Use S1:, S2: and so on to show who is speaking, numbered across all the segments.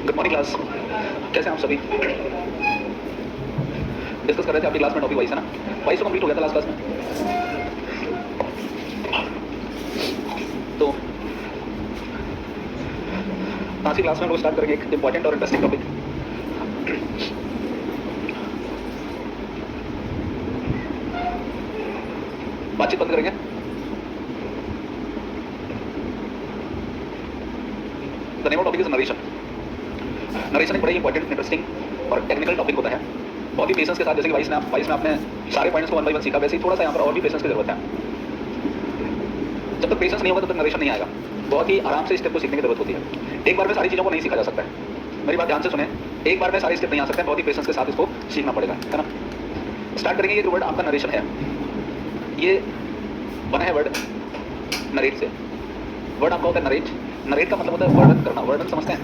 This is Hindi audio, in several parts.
S1: गुड मॉर्निंग क्लास, कैसे हैं आप सभी? डिस्कस कर रहे थे आपकी क्लास में टॉपिक वाइस है ना, वाइस तो कंप्लीट हो गया था लास्ट क्लास में। तो आज की क्लास में हम लोग स्टार्ट करेंगे एक इंपॉर्टेंट और इंटरेस्टिंग टॉपिक। बातचीत बंद करेंगे। The name of topic is narration. Narration एक बड़ा ही इंपॉर्टेंट, इंटरेस्टिंग और टेक्निकल टॉपिक होता है, बहुत ही पेशेंस के साथ। जैसे कि वाइस में आपने सारे पॉइंट्स को वन बाय वन सीखा, वैसे ही थोड़ा सा यहाँ पर और भी पेशेंस की जरूरत है। जब तक पेशेंस नहीं होगा तब तक नरेशन नहीं आएगा। बहुत ही आराम से स्टेप को सीखने की जरूरत होती है। एक बार में सारी चीज़ों को नहीं सीखा जा सकता है, मेरी बात ध्यान से सुने। एक बार में सारे स्टेप नहीं आ सकते हैं, बहुत ही पेशेंस के साथ इसको सीखना पड़ेगा, है ना। स्टार्ट करेंगे। ये जो वर्ड आपका नरेशन है, ये बना है वर्ड नरेट से। वर्ड आपका होता है नरेट। नरेट का मतलब होता है वर्णन करना। वर्णन समझते हैं,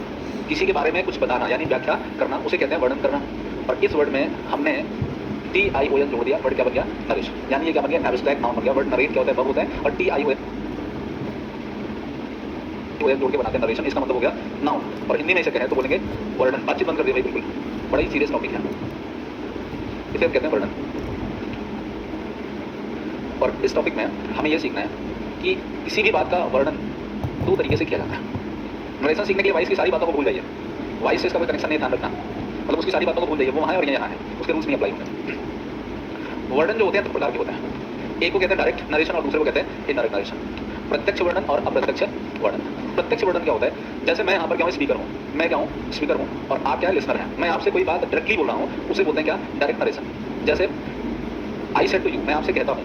S1: किसी के बारे में कुछ बताना यानी व्याख्या करना, उसे कहते हैं वर्णन करना। और इस वर्ड में हमने TION जोड़ दिया, वर्ड क्या बन गया? नरेशन। यानी ये क्या बन गया? एब्स्ट्रैक्ट नाउन बन गया। वर्ड नरेट क्या होता है? वर्ब होता है, और TION जोड़ के बनाते हैं नरेशन। इसका मतलब हो गया नाउन। और हिंदी में इसे कहें तो बोलेंगे वर्णन। बातचीत बंद कर दिया भाई, बिल्कुल बड़ा ही सीरियस टॉपिक है, इसे कहते हैं वर्णन। और इस टॉपिक में हमें यह सीखना है कि किसी भी बात का वर्णन दो तरीके से किया जाता है। नरेशन सीखने के लिए वाइस की सारी बातों को भूल जाइए। वाइस से इसका कोई कनेक्शन नहीं, ध्यान रखना। मतलब उसकी सारी बातों को भूल जाइए, वो वहाँ है और ये यहाँ है, उसके रूल्स नहीं अप्लाई होते। वर्णन जो होते हैं दो प्रकार के होते हैं। एक को कहते हैं डायरेक्ट नरेशन और दूसरे को कहते हैं इनडायरेक्ट नरेशन। प्रत्यक्ष वर्णन और अप्रत्यक्ष वर्णन। प्रत्यक्ष वर्णन क्या होता है? जैसे मैं यहाँ पर क्या हूँ? स्पीकर हूँ। मैं क्या हूँ? स्पीकर हूँ। और आप क्या? लिसनर हैं। मैं आपसे कोई बात डायरेक्टली बोल रहा हूँ, उसे बोलते हैं क्या? Direct narration. जैसे आई सेड टू यू, मैं आपसे कहता हूँ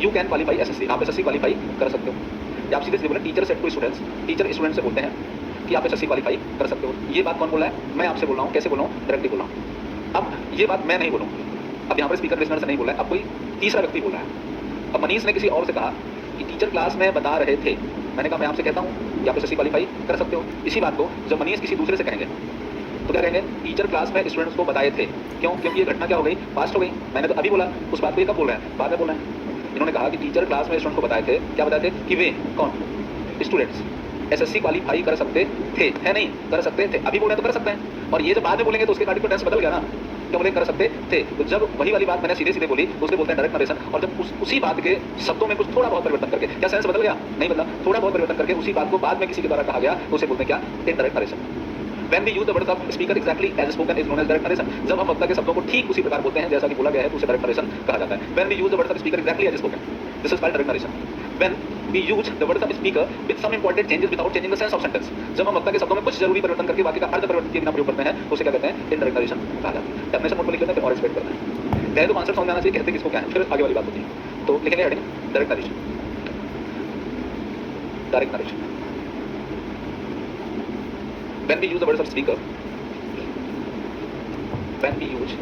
S1: यू कैन क्वालीफाई SSC, आप SSC क्वालीफाई कर सकते हो। या आप सीधे सीधे बोले teacher said to students, teacher student से बोलते हैं कि आप SSC क्वालीफाई कर सकते हो। ये बात कौन बोल रहा है? मैं आपसे बोल रहा हूँ। कैसे बोल रहा हूँ? डायरेक्टली बोल रहा हूँ। अब ये बात मैं नहीं बोलूँ, अब यहाँ पर स्पीकर लिसनर से नहीं बोल रहा है, अब कोई तीसरा व्यक्ति बोल रहा है। अब मनीष ने किसी और से कहा कि टीचर क्लास में बता रहे थे, मैंने कहा मैं आपसे कहता हूँ कि आप SSC क्वालीफाई कर सकते हो। इसी बात को जब मनीष किसी दूसरे से कहेंगे तो क्या कहेंगे? टीचर क्लास में स्टूडेंट्स को बताए थे। क्यों? क्योंकि ये घटना क्या हो गई? पास्ट हो गई। मैंने तो अभी बोला, उस बात को ये कब बोल रहे हैं? बाद में बोल रहे हैं। इन्होंने कहा कि टीचर क्लास में स्टूडेंट को बताए थे। क्या बताए थे? कि वे कौन? स्टूडेंट्स SSC क्वालीफाई कर सकते थे, है नहीं कर सकते थे। अभी बोले तो कर सकते हैं, और ये जब बाद में बोलेंगे तो उसके कार्डिक टेंस बदल गया ना। क्या बोले? कर सकते थे। तो जब वही वाली बात मैंने सीधे सीधे बोली तो उसके बोलते हैं डायरेक्ट नरेशन। और जब उसी बात के शब्दों में कुछ थोड़ा बहुत परिवर्तन करके, क्या सेंस बदल गया? नहीं बदला। थोड़ा बहुत परिवर्तन करके उसी बात को बाद में किसी के द्वारा कहा गया तो उसे बोलते हैं क्या? Indirect narration. When we use the words of speaker exactly as spoken is known as direct narration. जब हम वक्ता के शब्दों को ठीक उसी प्रकार बोलते हैं जैसा कि बोला गया है तो उसे डायरेक्ट नरेशन कहा जाता है। When we use the words of speaker exactly as spoken, this is called direct narration. When we use the words of speaker with some important changes without changing the sense of sentence, जब हम वक्ता के शब्दों में कुछ जरूरी परिवर्तन करके वाक्य का अर्थ परिवर्तन किए बिना प्रयोग करते हैं तो उसे क्या कहते हैं? इनडायरेक्ट नरेशन कहा जाता है। डेफिनेशन नोट पर लिख लेते हैं, फिर और एक्सप्लेन करते हैं। पहले तो कॉन्सेप्ट समझ आना चाहिए, कहते हैं किसको क्या है, फिर आगे वाली बात होती है। तो लिखेंगे heading direct narration. Direct narration. When we use the words of speaker, when we use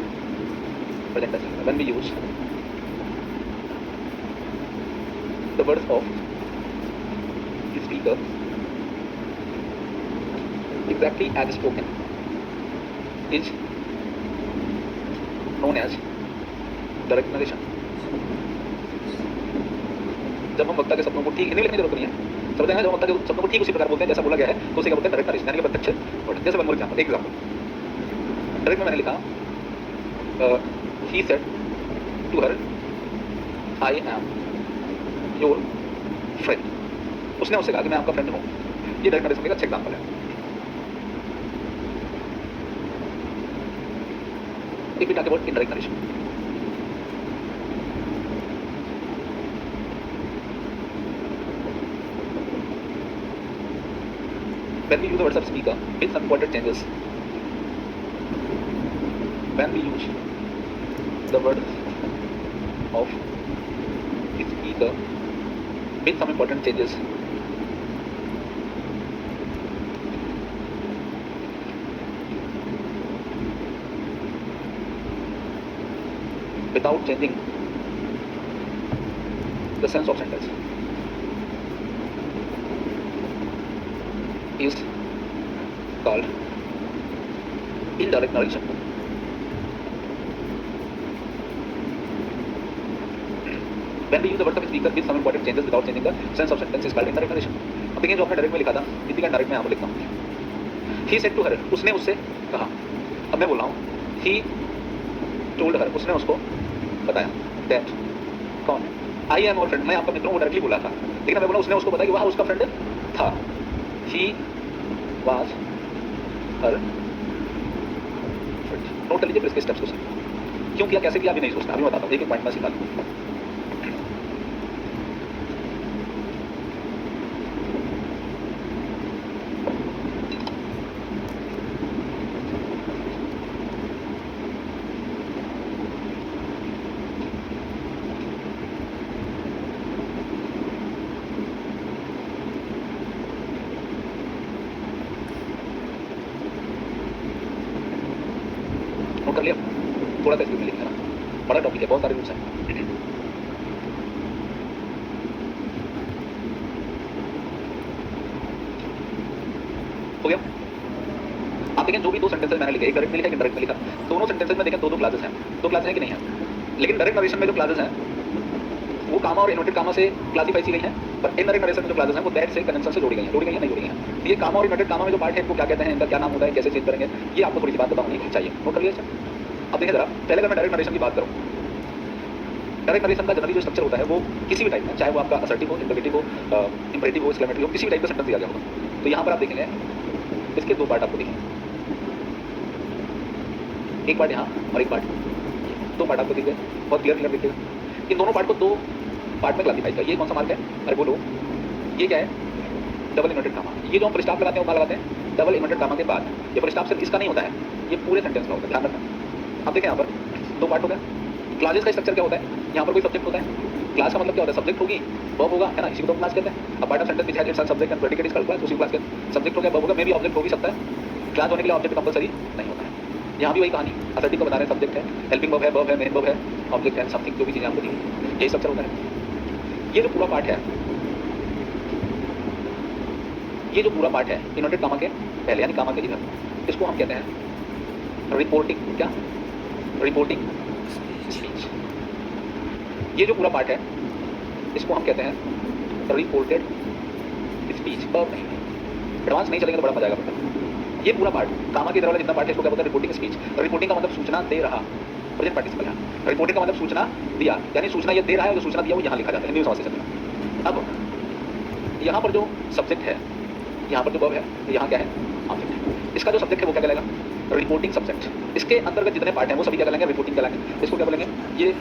S1: present tense, when we use the words of the speaker exactly as spoken is known as direct narration. जब हम वक्ता के शब्दों को ठीक, हिंदी लिखने की जरूरत नहीं है, समझ हैं? जब हम वक्ता के शब्दों को ठीक उसी प्रकार बोलते हैं जैसा बोला गया है तो उसे क्या बोलते हैं? डायरेक्ट नरेशन, यानी कि प्रत्यक्ष वर्णन। जैसे वन मोर एग्जांपल, एक एग्जांपल डायरेक्ट में मैंने लिखा he said to her I am your friend. उसने उससे कहा कि मैं आपका फ्रेंड हूँ। ये डायरेक्ट नरेशन का अच्छा एग्जांपल है। If we talk about indirect narration, when we use the words of speaker with some important changes, when we use the words of the speaker with some important changes, without changing the sense of sentence, is called indirect narration. When we use the words of speaker with some important changes without changing the sense of sentence is called indirect narration. अब देखिए जो आपने डायरेक्ट में लिखा था, इसी का डायरेक्ट में यहाँ पर लिखता हूँ। ही सेड टू हर, उसने उससे कहा। अब मैं बोल रहा हूँ ही टोल्ड हर, उसने उसको बताया। दैट कौन? आई एम और फ्रेंड, मैं आपका मित्र हूँ, वो डायरेक्टली बोला था, लेकिन मैं बोला उसने उसको बताया कि वह उसका फ्रेंड था। He was her friend. Note कर लीजिए फिर इसके स्टेप्स को सर। क्यों किया, कैसे किया, अभी नहीं सोचना, अभी बताता हूँ, एक एक पॉइंट में सिखा दूँ। नोट कर लिया, थोड़ा सा स्पीड में लिखना, बड़ा टॉपिक है, बहुत सारे रूल्स हैं। हो गया? आप देखें जो भी दो सेंटेंसेस मैंने लिखे, एक डायरेक्ट में लिखा, एक इनडायरेक्ट में लिखा, दोनों सेंटेंसेस में देखें दो दो क्लासेस हैं। दो क्लासेस हैं कि नहीं है? लेकिन डायरेक्ट नरेशन में जो क्लासेस हैं वो कामा और इन्वर्टेड कामा से क्लासीफाई की गई हैं, पर इनडायरेक्ट नरेशन में जो क्लासेस हैं वो दैट से कंजंक्शन से जोड़ी गई हैं। जोड़ी गई हैं, नहीं जोड़ी गई हैं? ये कामा और इन्वर्टेड कामा में जो पार्ट है इनको क्या कहते हैं, इनका क्या नाम होता है, कैसे चेंज करेंगे, ये आपको थोड़ी सी बात बताऊंगी चाहिए। नोट कर लिया? अब देखिए जरा, पहले अगर मैं डायरेक्ट नरेशन की बात करूँ, डायरेक्ट नरेशन का जनरली जो स्ट्रक्चर होता है वो किसी भी टाइप में, चाहे वो आपका असर्टिव हो, इंटरगेटिव हो, इंपरेटिव हो, एक्सक्लेमेटरी हो, किसी भी टाइप का सेंटेंस दिया गया होगा। तो यहाँ पर आप देखेंगे इसके दो पार्ट आपको दिखेंगे, एक पार्ट यहाँ और एक पार्ट, दो पार्ट आपको दिख गए, बहुत क्लियर दिख गए। इन दोनों पार्ट को दो पार्ट में क्लासिफाई किया। ये कौन सा मार्क है, अरे बोलो, ये क्या है, डबल इन्वर्टेड कामा। ये जो हम फुल स्टॉप लगाते हैं वो लगाते हैं डबल इन्वर्टेड कामा के बाद। ये फुल स्टॉप सिर्फ इसका नहीं होता है, ये पूरे सेंटेंस का होता है, ध्यान रखना। अब देखें यहाँ पर दो पार्ट हो गए। क्लासेस का स्ट्रक्चर क्या होता है, यहाँ पर कोई सब्जेक्ट होता है, क्लास का मतलब क्या होता है, सब्जेक्ट होगी, वर्ब होगा, है ना, इसी को तो क्लास कहते हैं। अब part of sentence which has its subject and predicate is called class, उसी क्लास के सब्जेक्ट हो गया, वर्ब होगा, मे भी ऑब्जेक्ट हो भी सकता है। क्लास होने के लिए ऑब्जेक्ट कंपलसरी नहीं होता है। यहाँ भी वही कहानी, असर्टिव को बता रहे हैं, सब्जेक्ट है, हेल्पिंग वर्ब है, मेन वर्ब है, ऑब्जेक्ट है, समथिंग जो भी चीज़ें आपको दी, यही स्ट्रक्चर होता है। ये जो पूरा पार्ट है, ये जो पूरा पार्ट है इन्वर्टेड कामा के पहले यानी कामा के इधर, इसको हम कहते हैं रिपोर्टिंग, क्या, रिपोर्टिंग स्पीच। ये जो पूरा पार्ट है इसको हम कहते हैं रिपोर्टेड स्पीच। वर्ब नहीं, एडवांस नहीं चलेंगे तो बड़ा मजा आएगा बेटा। ये पूरा पार्ट कामा की तरह वाला जितना पार्ट है इसको क्या बोलते हैं, रिपोर्टिंग स्पीच। रिपोर्टिंग का मतलब सूचना दे रहा, प्रेजेंट पार्टिसिपल है। रिपोर्टिंग का मतलब सूचना दिया, यानी सूचना ये दे रहा है, जो सूचना दिया वो यहाँ लिखा जाता है, न्यूज़ समझ सकते। अब यहाँ पर जो सब्जेक्ट है, यहाँ पर जो वर्ब है, तो यहाँ क्या है, ऑब्जेक्ट है। इसका जो सब्जेक्ट है वो क्या कहलाएगा, रिपोर्टिंग सब्जेक्ट। इसके अंतर्गत जितने पार्ट हैं वो सभी क्या कहलाएंगे, रिपोर्टिंग कहलाएंगे। इसको क्या बोलेंगे, ये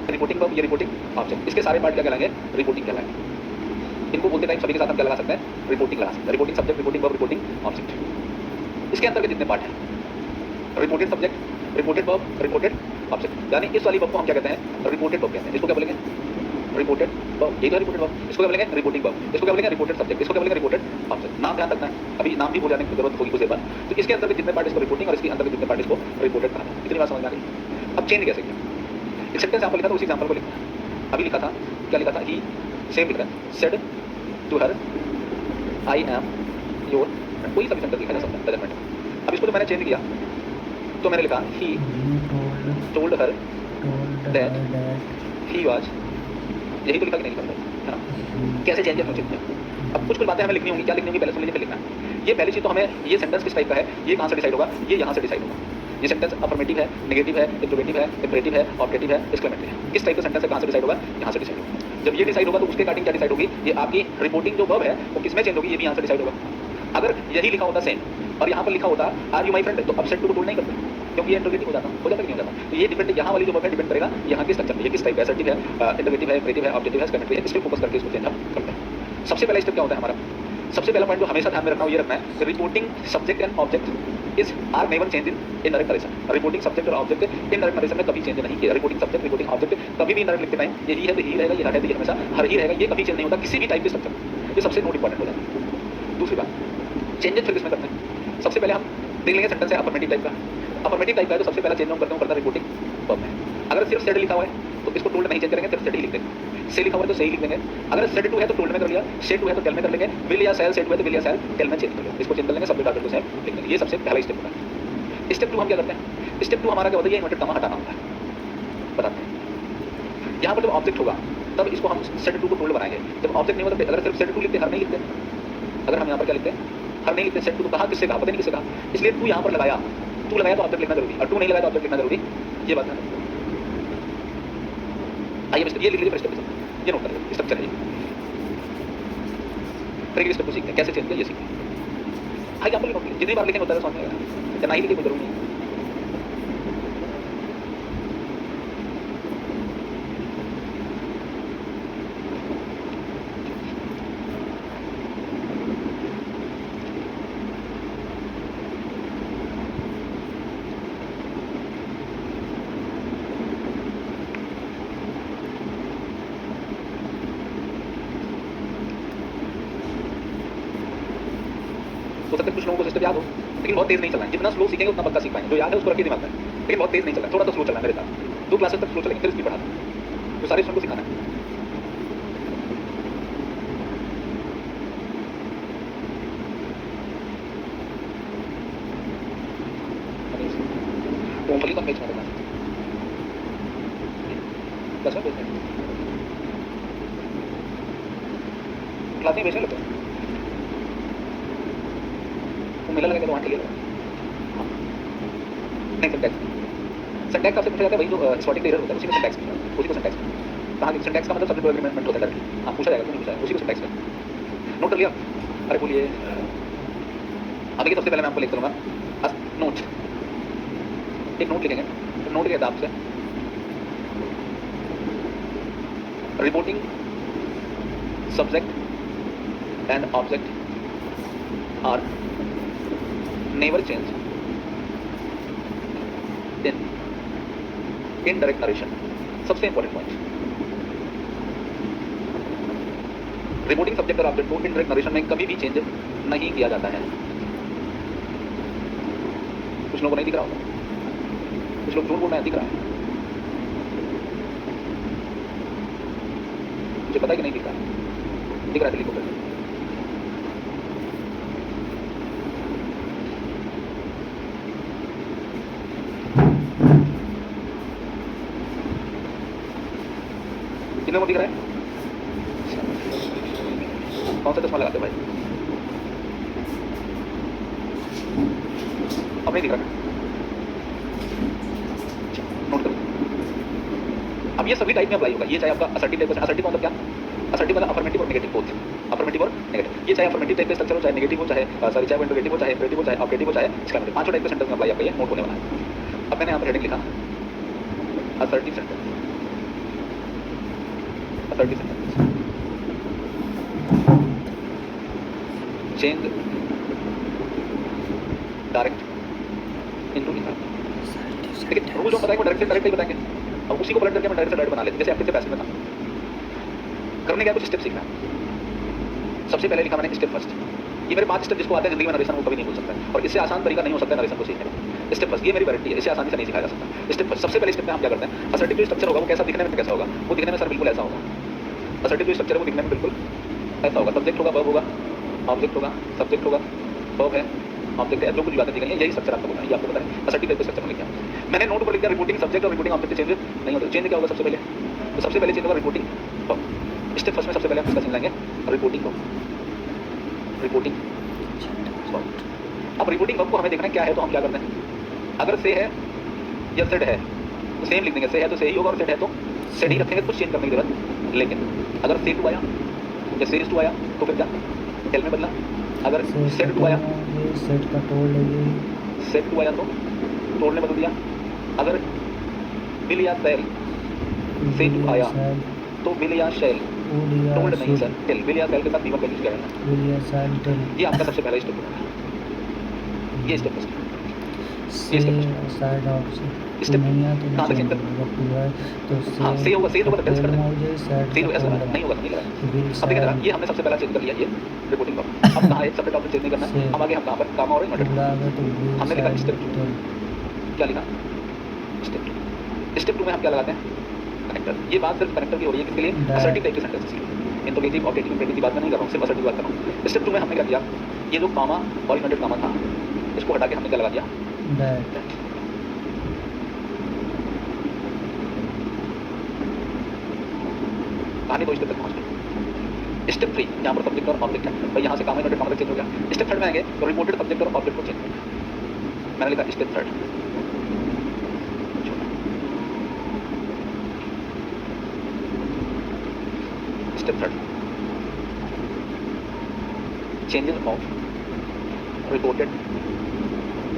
S1: रिपोर्टिंग वर्ब, ये रिपोर्टिंग ऑब्जेक्ट, इसके सारे पार्ट क्या कहलाएंगे, रिपोर्टिंग कहलाएंगे। इनको बोलते टाइम सभी के साथ हम क्या लगा सकते हैं, रिपोर्टिंग लगा सकते हैं। Reporting subject, reporting verb, reporting object. इसके अंतर्गत जितने पार्ट हैं, reported subject, reported verb, reported object, यानी इस वाली वर्ब को हम क्या कहते हैं, रिपोर्टेड वर्ब कहते हैं। इसको क्या बोलेंगे, रिपोर्टेड वर्ब, ये तो रिपोर्टेड वर्ब। इसको क्या बोलेंगे, रिपोर्टिंग वर्ब। इसको क्या बोलेंगे, रिपोर्टेड सब्जेक्ट। इसको क्या बोलेंगे, रिपोर्टेड ऑब्जेक्ट। नाम ध्यान रखना है, अभी नाम भी भूल जाने की जरूरत होगी कुछ देर बाद। तो इसके अंतर्गत जितने पार्ट इसको रिपोर्टिंग और इसके अंतर्गत जितने पार्ट इसको रिपोर्टेड करना है। इतनी बात समझ में आ गई। अब चेंज कैसे किया, एक सेंटेंस यहाँ पर लिखा था, उसी एग्जाम्पल को लिखना है। अभी लिखा था, क्या लिखा था, ही सेम लिख रहा है, said to her I am your, कोई सा भी सेंटेंस लिखा जा सकता है, डजंट मैटर। अब इसको जो मैंने चेंज किया तो मैंने लिखा he told her that he was, यही तो लिखा कि नहीं लिखा है ना, कैसे चेंज किया। अब कुछ बातें हमें लिखनी होंगी, क्या लिखनी होंगी, पहले सुन लीजिए फिर लिखना है। ये पहली चीज़ तो हमें, ये सेंटेंस किस टाइप का है, ये कहाँ से डिसाइड होगा, ये यहाँ से डिसाइड होगा। ये सेंटेंस अफर्मेटिव है, नेगेटिव है, इंट्रोगेटिव है, इंपरेटिव है, ऑब्जेक्टिव है, एक्सक्लेमेटरी है। किस टाइप का सेंटेंस है, कहाँ से डिसाइड होगा, यहाँ से डिसाइड होगा। जब ये डिसाइड होगा तो उसके अकॉर्डिंग क्या डिसाइड होगी, ये आपकी रिपोर्टिंग जो वर्ब है वो किसमें चेंज होगी, ये भी यहाँ से डिसाइड होगा। अगर यही लिखा होता सेम और यहाँ पर लिखा होता आर यू माई फ्रेंड, तो अपसेट टू को टोल्ड नहीं करते, क्योंकि ये इंट्रोगेटिव हो जाता कि नहीं हो जाता। तो ये डिपेंड, यहाँ वाली जो वर्ब है डिपेंड करेगा यहाँ के स्ट्रक्चर पे, ये किस टाइप है, असर्टिव है, इंट्रोगेटिव है, इंपरेटिव है, ऑब्जेक्टिव है, एक्सक्लेमेटरी है, इस पर फोकस करके इसको चेंज करते हैं। सबसे पहला स्टेप क्या होता है हमारा, सबसे पहला पॉइंट जो हमेशा ध्यान में रखना ये रखना है, reporting subject and object is are never change in direct narration. Reporting subject और ऑब्जेक्ट इन डायरेक्ट नरेशन में कभी चेंज नहीं किया। रिपोर्टिंग सब्जेक्ट, रिपोर्टिंग ऑब्जेक्ट कभी भी इनडायरेक्ट लिखते टाइम यही है तो यही रहेगा, ये हर है तो ये हमेशा हर ही रहेगा, ये कभी चेंज नहीं होता किसी भी टाइप के स्ट्रक्चर। ये सबसे नोट इंपॉर्टेंट हो जाता है। दूसरी बात, चेंजेस फिर किसमें करते हैं, सबसे पहले हम देख लेंगे सेंटेंस है अफर्मेटिव टाइप का। अफर्मेटिव टाइप का है तो सबसे पहला चेंज हम करते हैं, करता रिपोर्टिंग वर्ब में। अगर सिर्फ सेड लिखा हुआ है तो इसको टोल्ड नहीं चेंज करेंगे, सिर्फ सेड ही लिख देंगे। से लिखा हुआ है तो सही लिख देंगे। अगर सेड टू है तो टोल्ड में कर लिया, से टू है तो टेल में कर लेंगे, विल या सेल, सेड टू है तो विल या सेल, टेल में चेंज कर लेंगे। इसको चेंज कर लेंगे, सब्जेक्ट ऑब्जेक्ट को सेम लिख देंगे। ये सबसे पहला स्टेप होता है। स्टेप टू हम क्या करते हैं, स्टेप टू हमारा क्या होता है, ये इन्वर्टेड कामा हटाना होता है। बताते हैं, यहाँ पर जब ऑब्जेक्ट होगा तब इसको हम सेड टू को टोल्ड बनाएंगे। जब ऑब्जेक्ट नहीं होता, अगर सिर्फ सेड टू लिखते, हर नहीं लिखते। अगर हम यहाँ पर क्या लिखते हैं, हर नहीं लिखते सेट टू, तो कहा किससे कहा, पता नहीं किससे कहा, इसलिए तू यहाँ पर लगाया, तू लगाया तो ऑब्जेक्ट लिखना जरूरी, और तू नहीं लगाया तो ऑब्जेक्ट लिखना जरूरी, ये बात है। आइए ये लिख लीजिए स्टेप, ये नोट कर लीजिए, स्ट्रक्चर है ये। फिर स्टेप को सीखते हैं कैसे चेंज किया, ये सीखते हैं। हाँ एग्जाम्पल नोट लीजिए, जितनी बार लिखेंगे होता है समझ में आएगा, या ना ही लिखे कोई जरूरी नहीं। हो सकता है कुछ लोगों को सिस्टम याद हो, लेकिन बहुत तेज नहीं चलना है, जितना स्लो सीखेंगे उतना पक्का सीख पाएंगे, जो याद है उसको रखिए दिमाग में, लेकिन बहुत तेज नहीं चलना है, थोड़ा तो स्लो चलना है मेरे साथ, 2 क्लासेस तक स्लो चलेंगे, फिर स्पीड बढ़ाना है, तो सारे स्टूडेंट को सिखाना है। मूंगफली का पेज में देना, बस में भेजना, क्लास में भेजने लगते हैं, वो मेला लगेगा तो वहाँ ठीक है। हाँ नहीं सिंटैक्स, सिंटैक्स आपसे पूछा जाता है वही जो स्पॉटिंग एरर होता है, उसी को सिंटैक्स में, उसी को सिंटैक्स में कहाँ, सिंटैक्स का मतलब सब्जेक्ट एग्रीमेंट होता है डायरेक्टली, हाँ पूछा जाएगा क्यों नहीं पूछा है, उसी को सिंटैक्स में नोट कर लिया। अरे बोलिए, अब देखिए सबसे पहले मैं आपको लिख करूँगा नोट, एक नोट लिखेंगे, नोट के हिसाब से reporting subject and object are never change in indirect narration, सबसे इंपॉर्टेंट पॉइंट, रिपोर्टिंग सब्जेक्ट और ऑब्जेक्ट को इनडायरेक्ट नरेशन में कभी भी चेंज नहीं किया जाता है। कुछ लोगों को नहीं दिख रहा होगा, कुछ लोग झूठ बोल रहे हैं, दिख रहा है, मुझे पता है कि नहीं दिख रहा है, दिख रहा है तो लिखो फिर। कितने को दिख रहा है, कौन सा चश्मा लगाते भाई, अब नहीं दिख रहा, नोट करो। अब ये सभी टाइप में अप्लाई होगा, ये चाहे आपका असर्टिव टाइप, असर्टिव मतलब क्या, असर्टिव मतलब अफर्मेटिव और नेगेटिव बोथ, अफर्मेटिव और नेगेटिव, ये चाहे अफर्मेटिव टाइप का स्ट्रक्चर हो, चाहे नेगेटिव हो, चाहे सॉरी चाहे इंटरोगेटिव हो, चाहे इंपरेटिव हो, चाहे ऑब्जेक्टिव हो, चाहे एक्सक्लेमेटिव, पांचों टाइप के सेंटेंस में अप्लाई आपका ये नोट होने वाला है। अब मैंने यहाँ पर हेडिंग लिखा assertive sentence, assertive sentence change direct into indirect, लेकिन रूल जो बताएंगे वो डायरेक्ट से डायरेक्ट ही बताएंगे, अब उसी को पलट करके मैं डायरेक्ट से डायरेक्ट बना लेते, जैसे आपके पैसे में था करने क्या कुछ स्टेप सीखना। सबसे पहले लिखा मैंने स्टेप फर्स्ट, ये मेरे 5 स्टेप जिसको आते हैं जिंदगी में नरेशन वो कभी नहीं भूल सकता है, और इससे आसान तरीका नहीं हो सकता है नरेशन को सीखने का। स्टेप फर्स्ट ये मेरी वैरायटी है, इसे आसानी से नहीं सिखाया जा सकता। स्टेप फर्स्ट सबसे पहले स्टेप में हम क्या करते हैं, असर्टिव जो स्ट्रक्चर होगा वो कैसा दिखने में कैसा होगा, वो दिखने में सर बिल्कुल ऐसा होगा, असर्टिव जो स्ट्रक्चर है वो दिखने में बिल्कुल ऐसा होगा, सब्जेक्ट होगा, वर्ब होगा, ऑब्जेक्ट होगा, सब्जेक्ट होगा, वर्ब है, ऑब्जेक्ट है, जो कुछ बातें दिख रही हैं यही स्ट्रक्चर आपको बताना, ये आपको पता है असर्टिव टाइप का स्ट्रक्चर में लिखा। मैंने नोट पर लिखा रिपोर्टिंग सब्जेक्ट और रिपोर्टिंग ऑब्जेक्ट चेंज नहीं होता, चेंज क्या होगा सबसे पहले, तो सबसे पहले चेंज होगा रिपोर्टिंग वर्ब। स्टेप फर्स्ट में सबसे पहले हम इसका चेंज लाएंगे रिपोर्टिंग वर्ब, रिपोर्टिंग वर्ब। अब रिपोर्टिंग वर्ब को हमें देखना है क्या है, तो हम क्या करते हैं, अगर से है या सेड है तो सेम लिख देंगे, से है तो से ही होगा और सेड है तो सेड ही रखेंगे, कुछ चेंज करने की जरूरत। लेकिन अगर से टू आया या सेज टू आया तो फिर क्या टेल में बदला, अगर सेड टू आया
S2: सेट का तोड़ लेंगे,
S1: सेड टू आया तो तोड़ने बदल दिया, अगर बिल या सेल से टू आया तो बिल या शेल टोल्ड नहीं सर, टेल बिल या सेल के साथ बीवर का यूज किया जाएगा। ये आपका सबसे पहला स्टेप होगा, ये स्टेप फर्स्ट, ये स्टेप
S2: साइड ऑफ
S1: स्टेप
S2: नहीं है तो
S1: कहाँ तक चेंज कर,
S2: पूरा तो
S1: हाँ से होगा, से होगा तो टेल्स कर दें,
S2: मुझे साइड
S1: से तो ऐसा नहीं होगा, नहीं लगा। अब देखिए जरा, ये हमने सबसे पहला चेंज कर लिया, ये रिपोर्टिंग वर्ब। अब कहाँ है सब्जेक्ट ऑब्जेक्ट चेंज नहीं करना है, हम आगे हम कहाँ पर काम और इन्वर्टेड हमने लिखा स्टेप 2, क्या लिखा स्टेप 2। स्टेप 2 में हम क्या लगाते हैं कनेक्टर, ये बात सिर्फ कनेक्टर की हो रही है, किसके लिए, असर्टिव टाइप के सेंटेंसेस के लिए, इंट्रोगेटिव ऑब्जेक्टिव इंपेरेटिव की बात मैं नहीं कर रहा हूँ, सिर्फ असर्टिव बात कर रहा हूँ। स्टेप 2 में हमने क्या किया, ये जो कॉमा और इन्वर्टेड कॉमा था इसको हटा के हमने क्या लगा दिया दैट। कहानी 2 स्टेप तक पहुँच गई, स्टेप 3 यहाँ पर सब्जेक्ट और ऑब्जेक्ट है, भाई यहाँ से काम इनवर्टेड कॉमा तक चेंज हो गया। स्टेप 3 में आएंगे तो रिपोर्टेड सब्जेक्ट और ऑब्जेक्ट को चेंज करना। मैंने लिखा step 3 step 3 changes of reported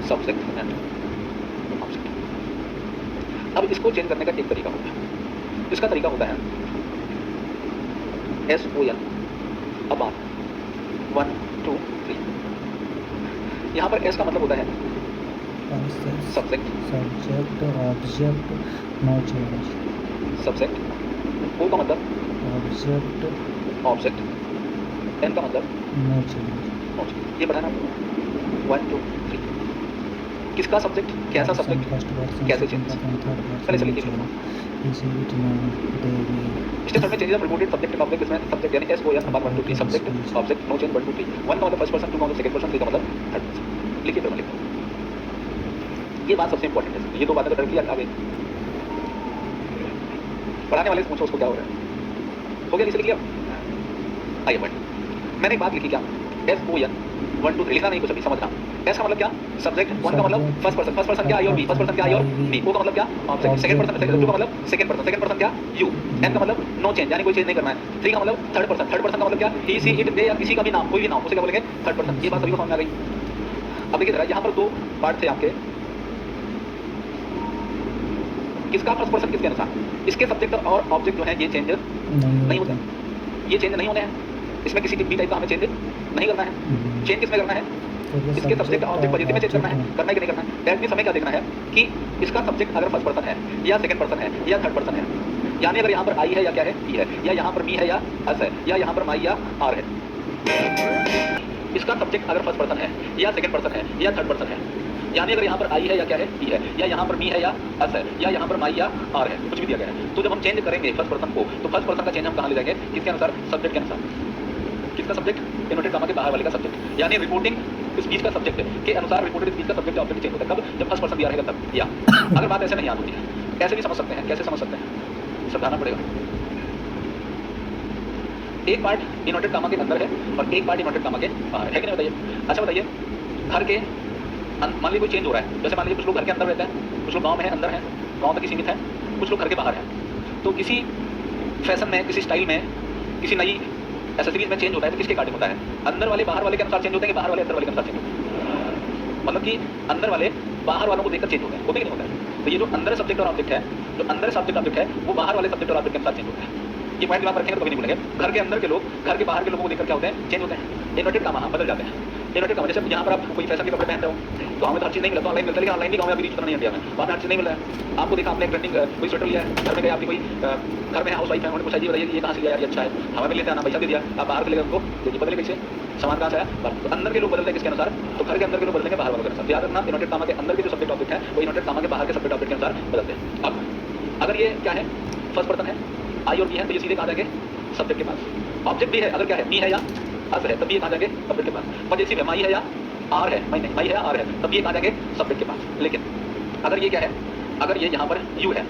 S1: subject and object. अब इसको चेंज करने का एक तरीका होता है, इसका तरीका होता है SON अपान 1 2 3। यहाँ पर S का मतलब होता है subject,
S2: subject object no change,
S1: subject, O का मतलब
S2: ऑब्जेक्ट
S1: ऑब्जेक्ट, N का मतलब
S2: नो चेंज।
S1: ऑब्जेक्ट। ये बताना 1 2 3 किसका सब्जेक्ट, कैसा सब्जेक्ट, कैसे चेंज। पहले से लिखिए। स्टेप थर्ड में changes of reported subject and object, इसमें सब्जेक्ट यानी SON अपान 1 2 3 सब्जेक्ट ऑब्जेक्ट नो चेंज 1 2 3। 1 का मतलब फर्स्ट पर्सन, 2 का मतलब सेकंड पर्सन, 3 का मतलब थर्ड पर्सन। लिखिए फिर मैं लिखता हूँ। ये बात सबसे इंपॉर्टेंट है, ये दो बातें तो डायरेक्टली आगे पढ़ाने वाले से पूछो उसको क्या हो रहा है। हो गया, इसे लिख लिया। आइए पढ़। मैंने एक बात लिखी क्या, SON 1 2 3 लिखना नहीं कुछ अभी, समझना। S का मतलब क्या, सब्जेक्ट। 1 का मतलब फर्स्ट पर्सन क्या, I और B, फर्स्ट पर्सन क्या, I और B। O का मतलब क्या, ऑब्जेक्ट। सेकंड पर्सन, 2 का मतलब सेकंड पर्सन क्या, you। N का मतलब नो चेंज यानी कोई चेंज नहीं करना है। 3 का मतलब थर्ड पर्सन का मतलब क्या, he she it they या किसी का भी नाम, कोई भी नाम, उसे क्या बोलेंगे, थर्ड पर्सन। ये बात सभी को समझ में आ गई। अब देखिए जरा, यहाँ पर दो पार्ट थे आपके, किसका फर्स्ट पर्सन किसके अनुसार, इसके सब्जेक्ट और ऑब्जेक्ट जो है ये चेंज नहीं होते, ये चेंज नहीं होने हैं। इसमें किसी भी टाइप का हमें चेंज नहीं करना है। चेंज किसमें करना है, इसके सब्जेक्ट और ऑब्जेक्ट पॉजिटिव में चेंज करना है कि नहीं करना है। दैट मींस हमें क्या देखना है कि इसका सब्जेक्ट अगर फर्स्ट पर्सन है या सेकंड पर्सन है या थर्ड पर्सन है, यानी अगर यहाँ पर आई है या क्या है, ई है, या यहाँ पर मी है या अस है, या यहाँ पर माई या आर है। इसका सब्जेक्ट अगर फर्स्ट पर्सन है या सेकंड पर्सन है या थर्ड पर्सन है, यानी अगर यहाँ पर आई है या क्या है, ई है, या यहाँ पर मी है या अस है, या यहाँ पर माई या आर है, कुछ भी दिया गया है। तो जब हम चेंज करेंगे फर्स्ट पर्सन को, तो फर्स्ट पर्सन का चेंज हम कहाँ ले जाएंगे, किसके अनुसार, सब्जेक्ट के अनुसार। किसका सब्जेक्ट, इनवर्टेड कॉमा के बाहर वाले का सब्जेक्ट, यानी रिपोर्टिंग स्पीच का सब्जेक्ट के अनुसार रिपोर्टेड स्पीच का सब्जेक्ट ऑब्जेक्ट चेंज होता है। कब, जब फर्स्ट पर्सन दिया रहेगा तब। या अगर बात ऐसे नहीं याद होती है, ऐसे भी समझ सकते हैं। कैसे समझ सकते हैं, समझाना पड़ेगा। एक पार्ट इनवर्टेड कॉमा के अंदर है और एक पार्ट इनवर्टेड कॉमा के बाहर है कि नहीं, बताइए। अच्छा बताइए, घर के मान लीजिए कोई चेंज हो रहा है, जैसे मान लीजिए कुछ लोग घर के अंदर रहते हैं, कुछ लोग गाँव में है, अंदर है, गाँव तक ही सीमित है, कुछ लोग घर के बाहर हैं। तो किसी फैशन में, किसी स्टाइल में, किसी नई एसेसरीज में चेंज होता है तो किसके अकॉर्डिंग होता है, अंदर वाले बाहर वाले के अनुसार चेंज होते हैं कि बाहर वाले अंदर वाले के अनुसार चेंज होते हैं। मतलब कि अंदर वाले बाहर वालों को देखकर चेंज होते हैं, होते कि नहीं होता है। तो ये जो अंदर सब्जेक्ट और ऑब्जेक्ट है, जो अंदर सब्जेक्ट ऑब्जेक्ट है, वो बाहर वाले सब्जेक्ट और ऑब्जेक्ट के अनुसार चेंज होता है। ये पॉइंट दिमाग में रखेंगे तो कभी नहीं भूलेंगे। घर के अंदर के लोग घर के बाहर के लोगों को देखकर क्या होते हैं, चेंज होते हैं। इनवर्टेड कॉमा बदल जाते हैं। इनवर्टेड कॉमा, जैसे यहाँ पर आप कोई फैशन के कपड़े पहनते हो, गाँव में तो हर चीज़ नहीं मिलता, ऑनलाइन मिलता है, लेकिन ऑनलाइन भी गाँव में अभी रीच करना नहीं, इंडिया में वहाँ हर चीज़ नहीं मिल रहा है। आपको देखा, आपने ट्रेंडिंग कोई स्वेटर लिया है, घर में गए, आपकी कोई घर में हाउस वाइफ है, उन्होंने पूछा जी बताइए ये कहाँ से लिया यार, ये अच्छा है, हमें भी लेते हैं ना, पैसा दे दिया, आप बाहर से लेकर उनको देखिए बदले कैसे, सामान कहाँ से आया। तो अंदर के लोग बदलते हैं किसके अनुसार, तो घर के अंदर के लोग बदलेंगे बाहर वालों के अनुसार। याद रखना, इनवर्टेड कॉमा के अंदर के जो सब्जेक्ट ऑब्जेक्ट है वो इनवर्टेड कॉमा के बाहर के सब्जेक्ट ऑब्जेक्ट के अनुसार बदलते हैं। अब अगर ये क्या है, फर्स्ट पर्सन है, आई और बी है, तो ये सीधे कहाँ जाएंगे, सब्जेक्ट के पास। ऑब्जेक्ट भी है, अगर क्या है, मी है या अस है, तब ये कहाँ जाएंगे, सब्जेक्ट के पास। पॉजिटिव है, माई है या आर है, माई है या आर है, तब ये कहाँ जाएंगे, सब्जेक्ट के पास। लेकिन अगर ये क्या है, अगर ये यहाँ पर यू है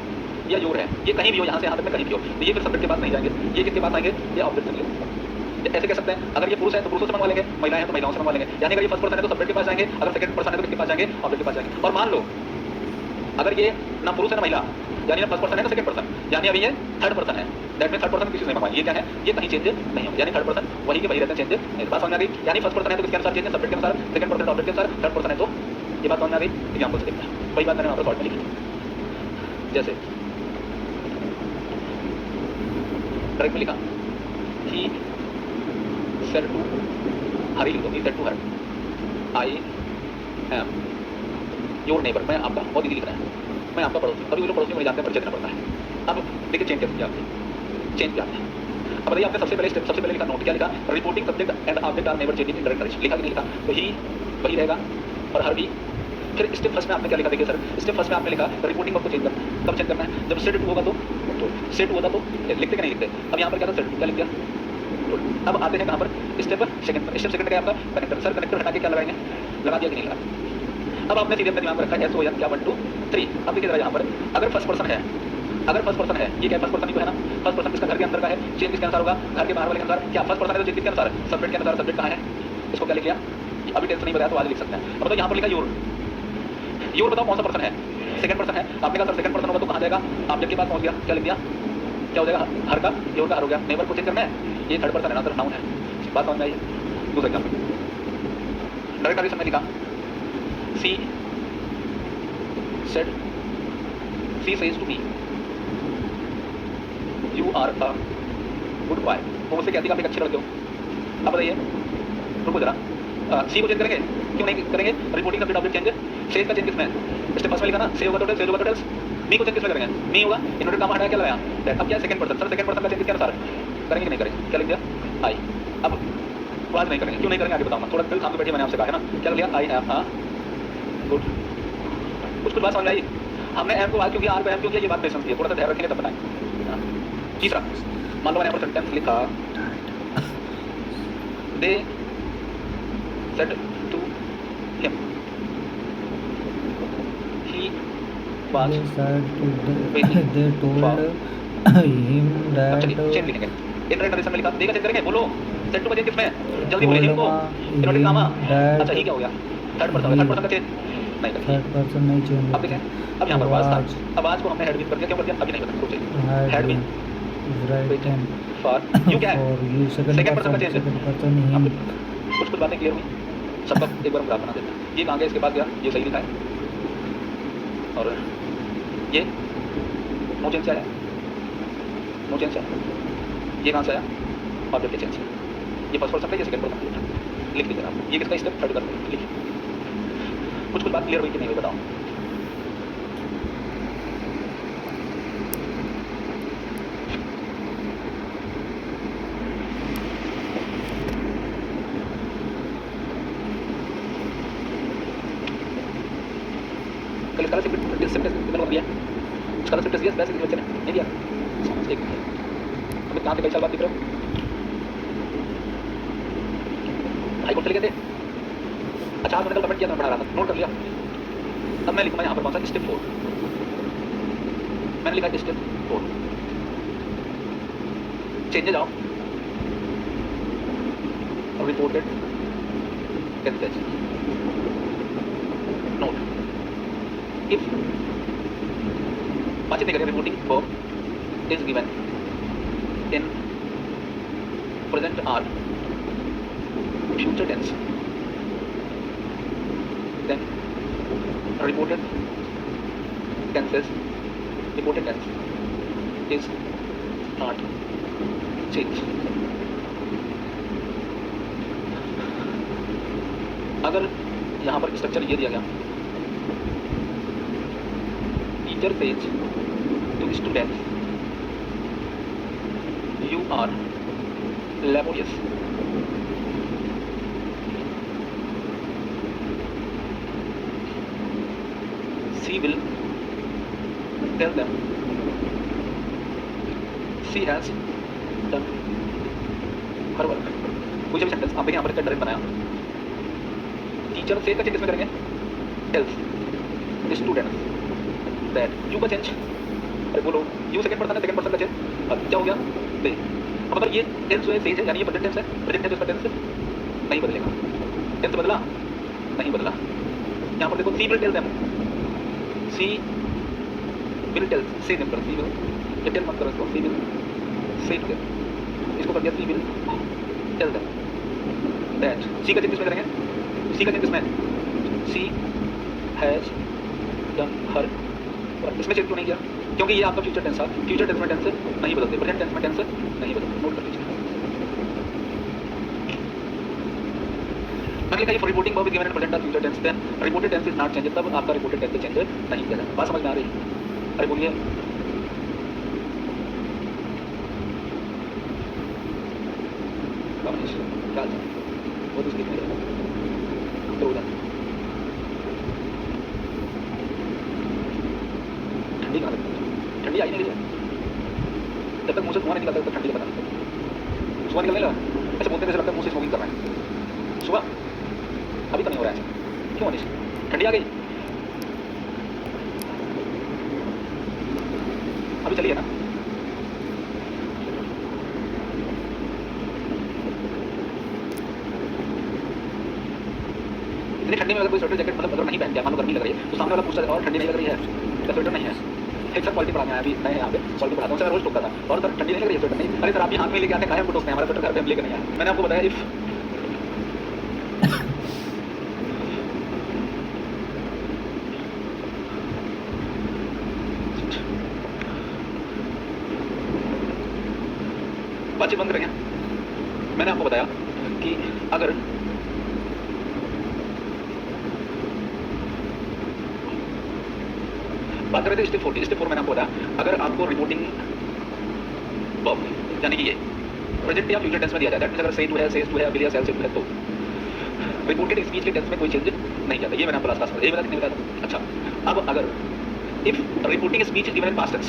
S1: या योर है, ये कहीं भी हो, यहाँ से यहाँ तक में कहीं भी हो, तो ये फिर सब्जेक्ट के पास नहीं जाएंगे, ये किसके पास आएंगे, ये ऑब्जेक्ट के लिए। ऐसे कह सकते हैं, अगर ये पुरुष है तो पुरुषों से मंगवा लेंगे, महिलाएं हैं तो महिलाओं से मंगवा लेंगे। यानी अगर ये फर्स्ट पर्सन है तो सब्जेक्ट के पास जाएंगे, अगर सेकंड पर्सन है तो किसके पास जाएंगे, ऑब्जेक्ट के पास जाएंगे। और मान लो अगर ये ना पुरुष है ना महिला, यानी ना फर्स्ट पर्सन है ना सेकंड पर्सन, यानी अभी ये थर्ड पर्सन है, दैट मींस थर्ड पर्सन किसी ने मंगवाया, ये क्या है, ये कहीं चेंज नहीं होगा, यानी थर्ड पर्सन वही के वही रहते हैं, चेंज नहीं। बात समझ में आ गई। यानी फर्स्ट पर्सन है तो किसके अनुसार चेंज है, सब्जेक्ट के अनुसार, सेकंड पर्सन ऑब्जेक्ट के अनुसार, थर्ड पर्सन है तो, ये बात समझ में आ गई। एग्जांपल से देखते हैं, वही बात मैंने वहाँ पर शॉर्ट में लिखी, जैसे डायरेक्ट में लिखा, ही सेड टू हर, लिख दो, he said to her, I am your neighbour, मैं आपका, बहुत इजी लिख रहा है, मैं आपका पड़ोसी। अभी वो लोग पड़ोसी मुझे जानते हैं, परिचय देना पड़ता है। अब देखिए चेंज कैसे किया आपने, चेंज क्या है। अब बताइए, आपने सबसे पहले लिखा नोट, क्या लिखा, reporting subject and object are never changing in direct direction, लिखा कि नहीं लिखा, तो ही वही रहेगा और हर भी। फिर स्टेप फर्स्ट में आपने क्या लिखा, देखिए सर, स्टेप फर्स्ट में आपने लिखा रिपोर्टिंग को चेंज करना है। कब चेंज करना है, जब सेट टू होगा तो सेट होता तो लिखते कि नहीं लिखते। अब यहाँ पर क्या था, सेट टू क्या लिख दिया। अब आते हैं कहाँ पर, स्टेप सेकंड। स्टेप सेकंड क्या आपका, कनेक्टर। सर कनेक्टर हटा के क्या लगाएंगे, लगा दिया कि नहीं लगा। अब आपने सीधे अपने दिमाग में रखा है SON क्या 1 2 3। अब देखिए जरा यहाँ पर, अगर फर्स्ट पर्सन है अगर फर्स्ट पर्सन है, ये क्या फर्स्ट पर्सन ही तो है ना, फर्स्ट पर्सन किसका घर के अंदर का है, चेन किसके अनुसार होगा, घर के बाहर वाले के अनुसार, क्या फर्स्ट पर्सन है तो चेन किसके अनुसार है, सब्जेक्ट के अनुसार, सब्जेक्ट कहाँ है, इसको क्या लिख लिया, अभी टेंस नहीं बताया तो आज लिख सकते हैं। अब बताओ यहाँ पर लिखा योर, योर बताओ कौन सा पर्सन है, सेकंड पर्सन है, आपने कहा सर सेकंड पर्सन होगा तो कहाँ जाएगा, ऑब्जेक्ट के पास पहुंच गया, क्या लिख दिया, क्या हो जाएगा, हर का योर का हर हो गया, नेबर को चेंज करना है, ये थर्ड पर्सन है ना सर, नाउन है, बात समझ में आई। दूसरा एग्जाम्पल डायरेक्ट आगे समझ लिखा, she said, she says to me you are a good boy, वो मुझसे कहती है आप एक अच्छे लड़के हो। अब बताइए, रुको जरा, सी को चेंज करेंगे, क्यों नहीं करेंगे, reporting subject object change, says का चेंज किसमें है, स्टेप फर्स्ट में लिखा ना, से होगा टोटल, सेज होगा टोटल्स, मी को चेंज किसमें करेंगे, मी होगा, इन्वर्टेड कॉमा हटाया क्या लगाया दैट, अब क्या second person, sir second person का चेंज किसके अनुसार करेंगे कि नहीं करेंगे, क्या लिख दिया आई, अब बात नहीं करेंगे, क्यों नहीं करेंगे आगे बताऊंगा, थोड़ा दिल थाम के बैठिए, मैंने आपसे कहा है ना, क्या लिया आई एम अ गुड, कुछ बात समझ आई, हमने एम को आज क्योंकि आर को एम क्यों किया, ये बात पेशेंस की है, थोड़ा सा ध्यान रखेंगे तब बताएं। तीसरा, मान लो मैंने यहाँ पर सेंटेंस लिखा, they said to him he was,
S2: They said to
S1: waiting
S2: they told
S1: for,
S2: him
S1: अब
S2: that
S1: चलिए चेंज लिखेंगे, इंटरनेट नरेशन में लिखा, देगा चेंज करेंगे, बोलो सेड टू का चेंज किसमें है, जल्दी बोलिए हिम को, इन्वर्टेड कॉमा, अच्छा ही क्या हो गया, थर्ड पर्सन, थर्ड पर्सन का चेंज नहीं करेंगे,
S2: third person नहीं change
S1: अब देखें, अब यहाँ पर वाज था, अब आज को हमने हेड विन कर दिया, क्यों कर दिया अभी नहीं पता, सोचिए head win
S2: written
S1: for you क्या है,
S2: for you second
S1: second person का
S2: person
S1: change है।
S2: second person him
S1: कुछ बातें क्लियर हुई, सबका एक बार हम ग्राफ बना देते हैं, ये कहाँ गया, इसके पास गया, ये सही लिखा है, और ये नो चेंज से आया, नो चेंज से आया, ये कहाँ से आया, ऑब्जेक्ट के चेंज से, ये फर्स्ट पर्सन का, ये सेकंड पर्सन का, लिख दीजिए आप, ये किसका स्टेप थर्ड कर लिखिए, कुछ बात क्लियर हुई कि नहीं हुई बताओ। कल स्कॉलरशिप मैंने दिया, स्कॉलरशिप दिया पैसे किसी बच्चे ने नहीं दिया, एक हमें कहाँ से कई साल बाद दिख रहे हो, हाई कोर्ट चले गए थे, अच्छा आज मैंने कल कमेंट किया था, पढ़ा रहा था, नोट कर लिया, अब मैं लिखूंगा यहाँ पर कौन सा स्टेप 4, मैंने लिखा स्टेप 4, चेंज जाओ और रिपोर्टेड टेंसेस, नोट if बातचीत नहीं करें, reporting verb is given in present are future tense, then reported tenses, reported tense is not change. अगर यहाँ पर स्ट्रक्चर ये दिया गया, teacher says to students you are laborious, she will tell them she has done her work, कुछ भी सेंटेंस आप देखिए यहाँ पर डायरेक्ट बनाया, टीचर से का चेंज किसमें करेंगे, टेल्स स्टूडेंट्स दैट, यू का चेंज, अरे बोलो यू सेकंड पर्सन है, सेकंड पर्सन का चेंज, अब क्या हो गया दे, अब अगर ये टेंस है सेज है, यानी ये प्रेजेंट टेंस है, प्रेजेंट टेंस उसका टेंस नहीं बदलेगा, टेंस बदला नहीं बदला, यहाँ पर देखो she will tell them, she will tell, say them कर, सी विल, ये टेल मत करो इसको, she will say to them, इसको कर दिया she will tell them that, she का चेंज किसमें करेंगे, सी का चेंज किसमें, सी हैज डन हर, इसमें चेंज क्यों नहीं किया, क्योंकि ये आपका फ्यूचर टेंस था, फ्यूचर टेंस में टेंस नहीं बदलते, प्रेजेंट टेंस में टेंस नहीं बदलते, नोट कर लीजिए। मैंने लिखा ये for reporting verb is given in present और future tense, then reported tense is not change, तब आपका रिपोर्टेड टेंस चेंज नहीं किया जाएगा, बात समझ में आ रही है, अरे बोलिए क्या वो तो लिखने तो ठंडी कहाँ लगती, ठंडी आई नहीं रही है, जब तक मुझे धुआं नहीं निकलता तब तक ठंडी का पता नहीं, सुबह निकलने लगा, ऐसे बोलते जैसे लगता है मुँह से स्मोकिंग कर रहा है, सुबह अभी तो नहीं हो रहा है ऐसा, क्यों अनिश ठंडी आ गई, अभी भी चली है ना। इतनी ठंडी में अगर कोई स्वेटर जैकेट मतलब अगर नहीं पहन के मान लो गर्मी लग रही है तो सामने वाला पूछता है और ठंडी नहीं लग रही है, क्या स्वेटर नहीं है। एक सर क्वालिटी पढ़ाने आया अभी मैं यहाँ पे क्वालिटी पढ़ाता हूँ, सर रोज टोकता था और सर ठंडी नहीं लग रही है स्वेटर नहीं, अरे सर आप भी हाथ में लेके आते हैं हमको टोकते हैं, हमारा स्वेटर घर पे हम लेकर नहीं आए। मैंने आपको बताया इफ बातचीत बंद करेंगे। मैंने आपको बताया कि अगर बात करें तो स्टेप 4 मैंने आपको बताया अगर आपको रिपोर्टिंग वर्ब यानी कि ये प्रेजेंट या फ्यूचर टेंस में दिया जाता है, अगर से टू है, सेज टू है, विल या सेल से टू है तो रिपोर्टेड स्पीच के टेंस में कोई चेंज नहीं जाता। ये मैंने आपको लास्ट क्लास में बताया था। अच्छा अब अगर if reporting speech is given in past tense,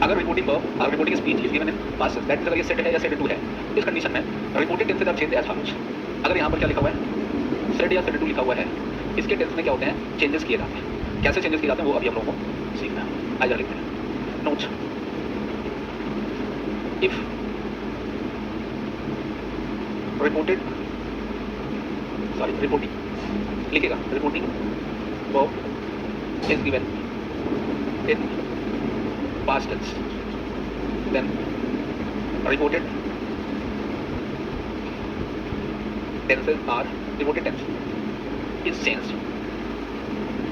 S1: अगर रिपोर्टिंग वर्ब और reporting speech is given in past tense, that means अगर ये सेट है या सेट टू है, इस कंडीशन में रिपोर्टेड टेंस का चेंज एज फॉलोज। अगर यहाँ पर क्या लिखा हुआ है सेट या सेट टू लिखा हुआ है, इसके टेंस में क्या होते हैं चेंजेस किए जाते हैं। कैसे चेंजेस किए जाते हैं वो अभी हम लोगों को सीखना है। आइए लिखते हैं नोट इफ रिपोर्टिंग लिखेगा reporting verb is given in past tense then reported tenses are reported tense is changed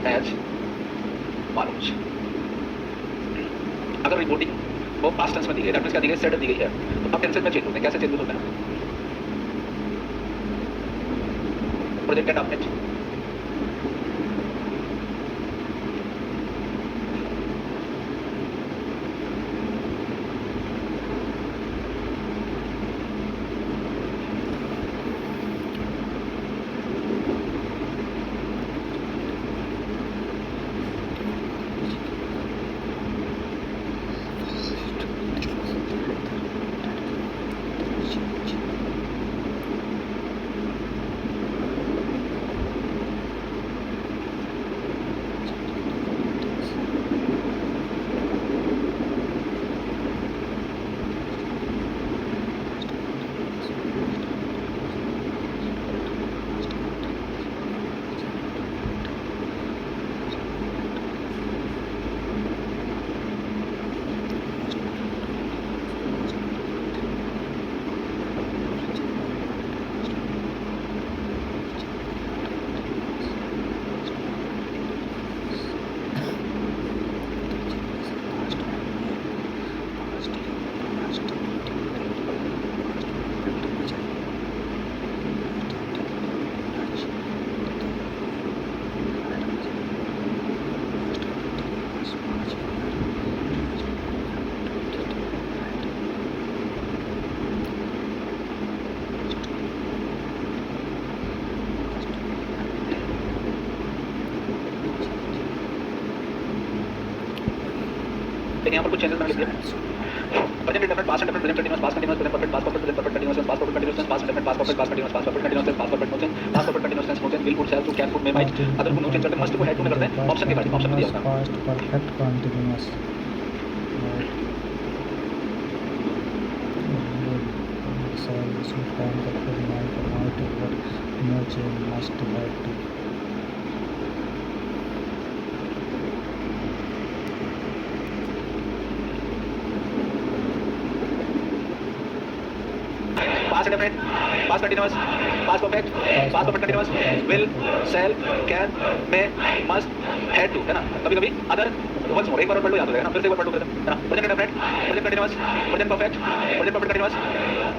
S1: as follows. अगर रिपोर्टिंग वो पास्ट टेंस में दी गई, दैट मींस क्या दी गई सेट दी गई है, तो अब टेंसेस में चेंज होते हैं। कैसे चेंज होते हैं प्रोजेक्टेड अपडेट यहाँ पर कुछ चेंजेस मैंने लिख दिए। Present indefinite past indefinite present continuous past continuous present perfect past perfect present perfect continuous past perfect continuous past perfect past perfect past continuous past perfect continuous past perfect past perfect continuous motion will could shall to can could may might other could no change करते मस्ट को हैड टू में करते हैं। ऑप्शन के बाद ऑप्शन में दिया होगा
S2: past perfect continuous no change must have to
S1: past indefinite past continuous past perfect continuous will shall can may must had to है ना। कभी कभी अदर वंस मोर एक बार पढ़ लो याद हो जाएगा ना, फिर से एक बार पढ़ लो है ना। Present indefinite present continuous present perfect continuous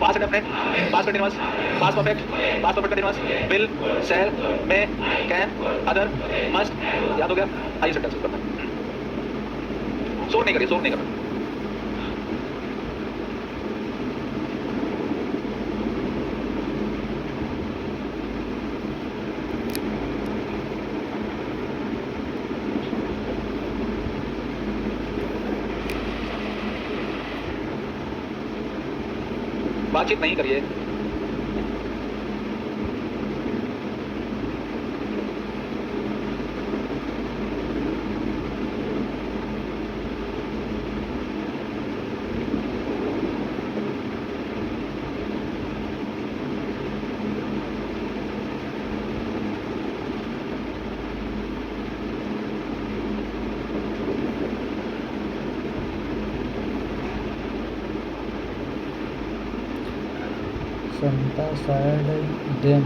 S1: past indefinite past continuous past perfect continuous will shell may can other must याद हो गया। आइए सेंटेंस करते हैं। शोर नहीं करिए बातचीत नहीं करिए।
S2: Santa said them.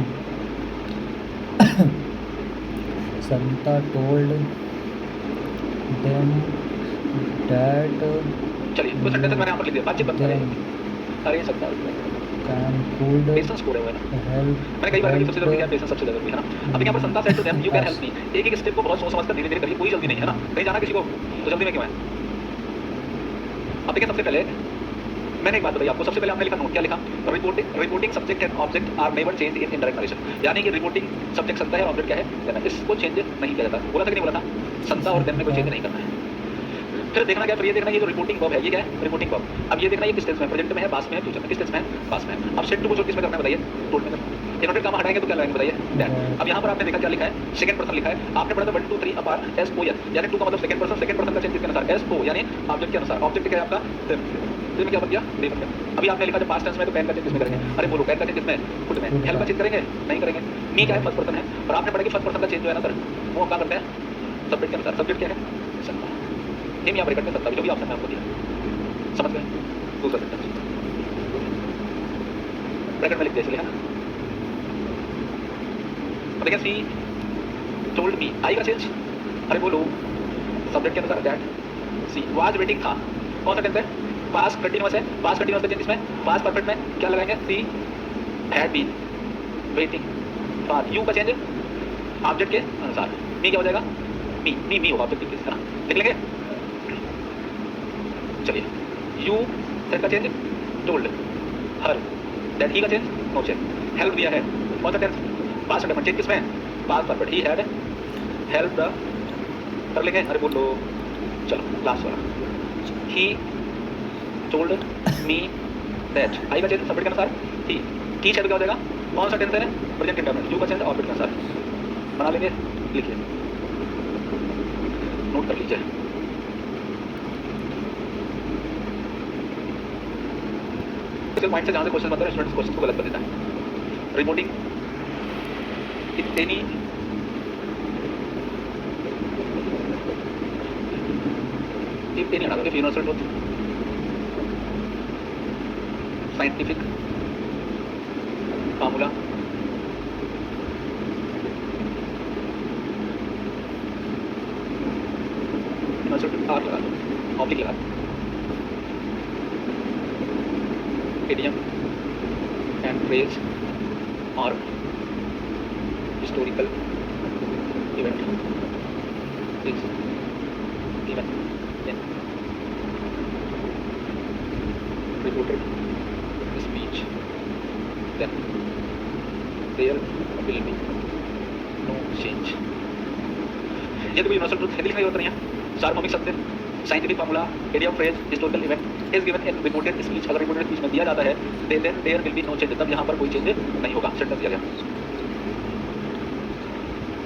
S2: Santa told them that
S1: चलिए तो सेंटेंस मैंने यहाँ पर लिख दिया, बातचीत बंद करें।
S2: them
S1: अरे सकता
S2: can could
S1: पेशेंस को है ना,
S2: help
S1: मैंने कई बार कहा कि सबसे जरूरी क्या है, पेशेंस सबसे जरूरी है ना। अब यहाँ पर Santa said to them you can help me, एक एक स्टेप को बहुत सोच समझ कर धीरे धीरे करिए, कोई जल्दी नहीं है ना, कहीं जाना किसी को तो जल्दी में क्यों है। अब देखिए सबसे पहले मैंने एक बात बताई आपको, सबसे पहले आपने लिखा नोट, क्या लिखा, reporting subject and object are never change in indirect narration, यानी कि रिपोर्टिंग सब्जेक्ट संता है, ऑब्जेक्ट क्या है, इसको चेंज नहीं किया जाता। बोला था कि नहीं बोला था, संता और देम में कोई चेंज नहीं करना है। फिर देखना क्या, फिर ये देखना ये जो रिपोर्टिंग वर्ब है ये क्या है, रिपोर्टिंग वर्ब। अब ये देखना ये किस टेंस में, प्रेजेंट में है, पास्ट में है, फ्यूचर में, किस टेंस में है, पास्ट में है। अब सेट टू को किस में करना है बताइए, टोल्ड में करना है। इन्वर्टेड कॉमा हटाएंगे तो क्या लगाएंगे बताइए, दैट। अब यहाँ पर आपने देखा क्या लिखा है, सेकंड पर्सन लिखा है, आपने पढ़ा था 1 2 3 अपार एस ओ एन, यानी टू का मतलब सेकंड पर्सन का चेंज किसके अनुसार, एस ओ, यानी ऑब्जेक्ट के अनुसार। ऑब्जेक्ट क्या है आपका, देम में क्या बन गया, दे बन गया। अभी आपने लिखा जब पास्ट टेंस में तो पैन का चेंज किसमें करेंगे, अरे बोलो पैन का चेंज किसमें, खुद में। हेल्प का चेंज करेंगे नहीं करेंगे। मी क्या है, फर्स्ट पर्सन है, और आपने पढ़ा कि फर्स्ट पर्सन का चेंज जो है ना सर वो क्या करते हैं, सब्जेक्ट के अनुसार। सब्जेक्ट क्या है, संता। नेम यहाँ ब्रैकेट में सत्ता, जो भी ऑप्शन है आपको दिया, समझ गए। दूसरा सेंटेंस ब्रैकेट में लिख दिया इसलिए है ना। अब देखिए सी टोल्ड मी, आई का चेंज, अरे बोलो सब्जेक्ट के अनुसार दैट। सी वाज वेटिंग था, कौन सा टेंस है, पास्ट कंटीन्यूअस है, पास्ट कंटीन्यूअस का चेंज इसमें, पास्ट परफेक्ट में क्या लगाएंगे, she had been waiting for you का चेंज ऑब्जेक्ट के अनुसार। मी क्या हो जाएगा, मी होगा ऑब्जेक्ट के ना, लिख लेंगे। चलिए यू सेट का change told her, that he का चेंज नो चेंज। हेल्प दिया है, कौन सा टेंस, पास्ट कंटीन्यूअस चेंज किसमें, past perfect, he had help the, कर लेंगे। अरे बोलो चलो लास्ट वाला, ही टोल्ड मी दैट, आई का चेंज सब्जेक्ट के अनुसार, ही टीच है तो क्या हो जाएगा, कौन सा टेंस है, प्रेजेंट इंडेफिनिट, यू का चेंज ऑब्जेक्ट के अनुसार। बना लेंगे, लिखिए, नोट कर लीजिए। पॉइंट से जहाँ से क्वेश्चन बनता है स्टूडेंट्स क्वेश्चन को गलत कर देता है। Reporting if any if universal truth, scientific formula, universal truth are लगा दो, ऑब्लिक लगा दो, idiom and phrase or historical event is given in reported speech, then there will be no change. ये तो कोई यूनिवर्सल ट्रुथ हिंदी लिखने की जरूरत नहीं है, सार्वभौमिक सत्य, scientific formula, idiom phrase, historical event is given in reported speech, अगर रिपोर्टेड स्पीच में दिया जाता है then there will be no change, तब यहाँ पर कोई चेंज नहीं होगा। सेंटेंस दिया गया,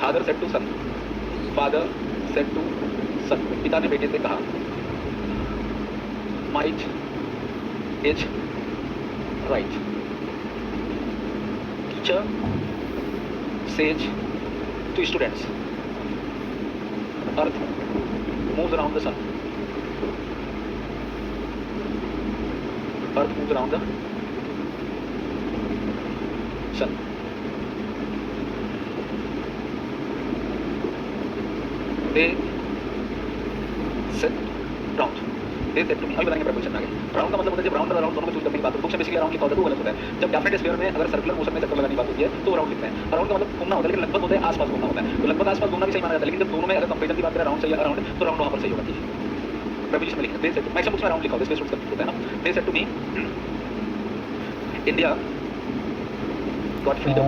S1: father said to son, father said to son, पिता ने बेटे से कहा, might is right, teacher says to students, earth moves around the sun, earth moves around the sun. They sit round, they said to me, अभी बताएंगे प्रपोजिशन आगे। राउंड का मतलब होता है जब राउंड और राउंड दोनों को चूज करने की बात होती है, बुक में बेसिकली राउंड लिखा होता है तो गलत होता है। जब डेफिनेट स्फीयर में अगर सर्कुलर मोशन में चक्कर लगाने की बात होती है तो राउंड लिखते हैं। राउंड का मतलब घूमना होता है, लेकिन लगभग होता है आसपास घूमना होता है, तो लगभग आसपास घूमना भी सही माना जाता है, लेकिन जब दोनों में अगर कंपेरिजन की बात करें राउंड सही है अराउंड, तो राउंड वहाँ पर सही होगा। प्रपोजिशन में लिखते हैं, मैक्सिमम बुक्स में राउंड लिखा होता है, इसलिए सूट होता है ना। They said to me, India got freedom,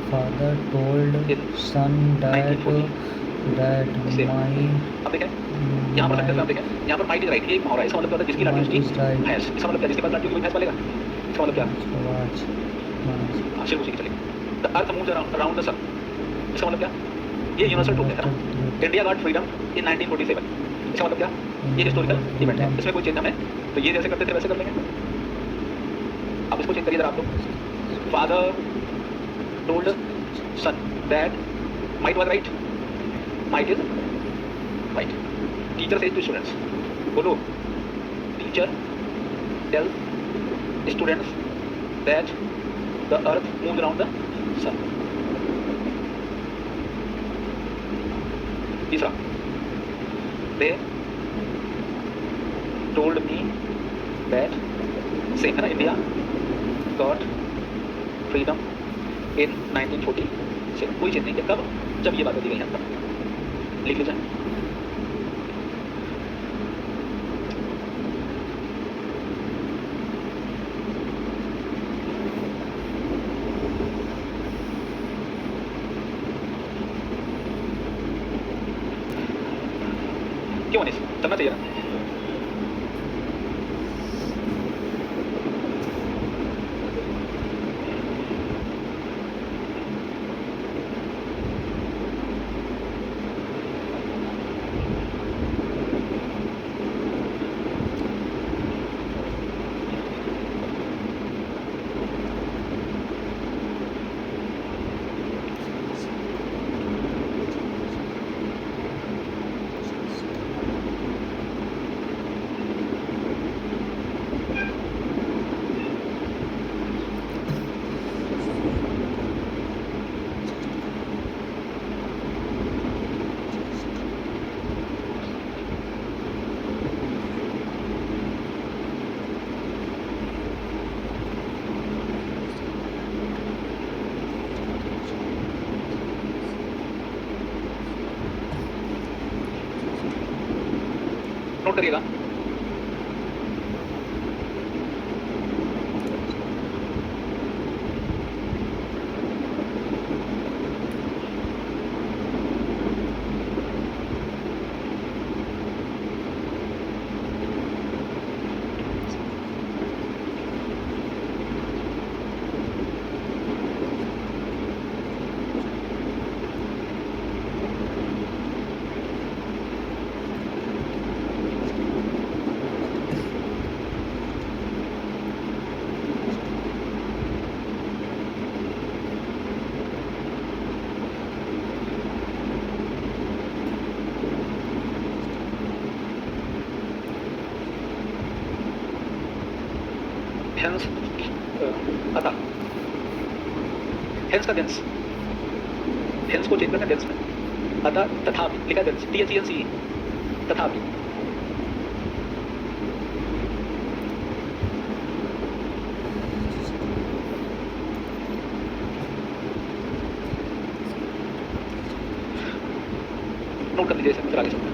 S2: father told son that my
S1: अब देखें यहाँ पर सेंटेंस में, आप देखें यहाँ पर माइट इज राइट, ये एक मुहावरा है, इसका मतलब क्या होता है जिसकी लाठी उसकी भैंस, इसका मतलब क्या, जिसके पास लाठी उसकी भैंस पालेगा, इसका मतलब क्या, सिर्फ उसी की चलेगी। The earth moves around the sun, इसका मतलब क्या, ये यूनिवर्सल ट्रूथ है ना। इंडिया गॉट फ्रीडम इन 1947, इसका मतलब क्या, ये हिस्टोरिकल इवेंट है, इसमें कोई चेंज हमें, तो ये जैसे करते थे वैसे कर लेंगे। अब इसको चेंज करिए जरा आप लोग, father told son that might was right, might is right, teacher says to students, बोलो teacher tells students that the earth moves around the sun. तीसरा, they told me that same है ना, इंडिया got freedom in 1940 से कोई चीज नहीं है, कब? जब ये बातें दी गई हैं तब। लिख लीजिए। क्यों मनीष, चलना चाहिए ना? नोट करिएगा। हेंस अतः, हेंस का डेंस, हेंस को चेंज करना डेंस में, अतः तथापि लिखा डेंस, THENCE, तथापि। नोट कर लीजिए इसे, फिर आगे चलते हैं।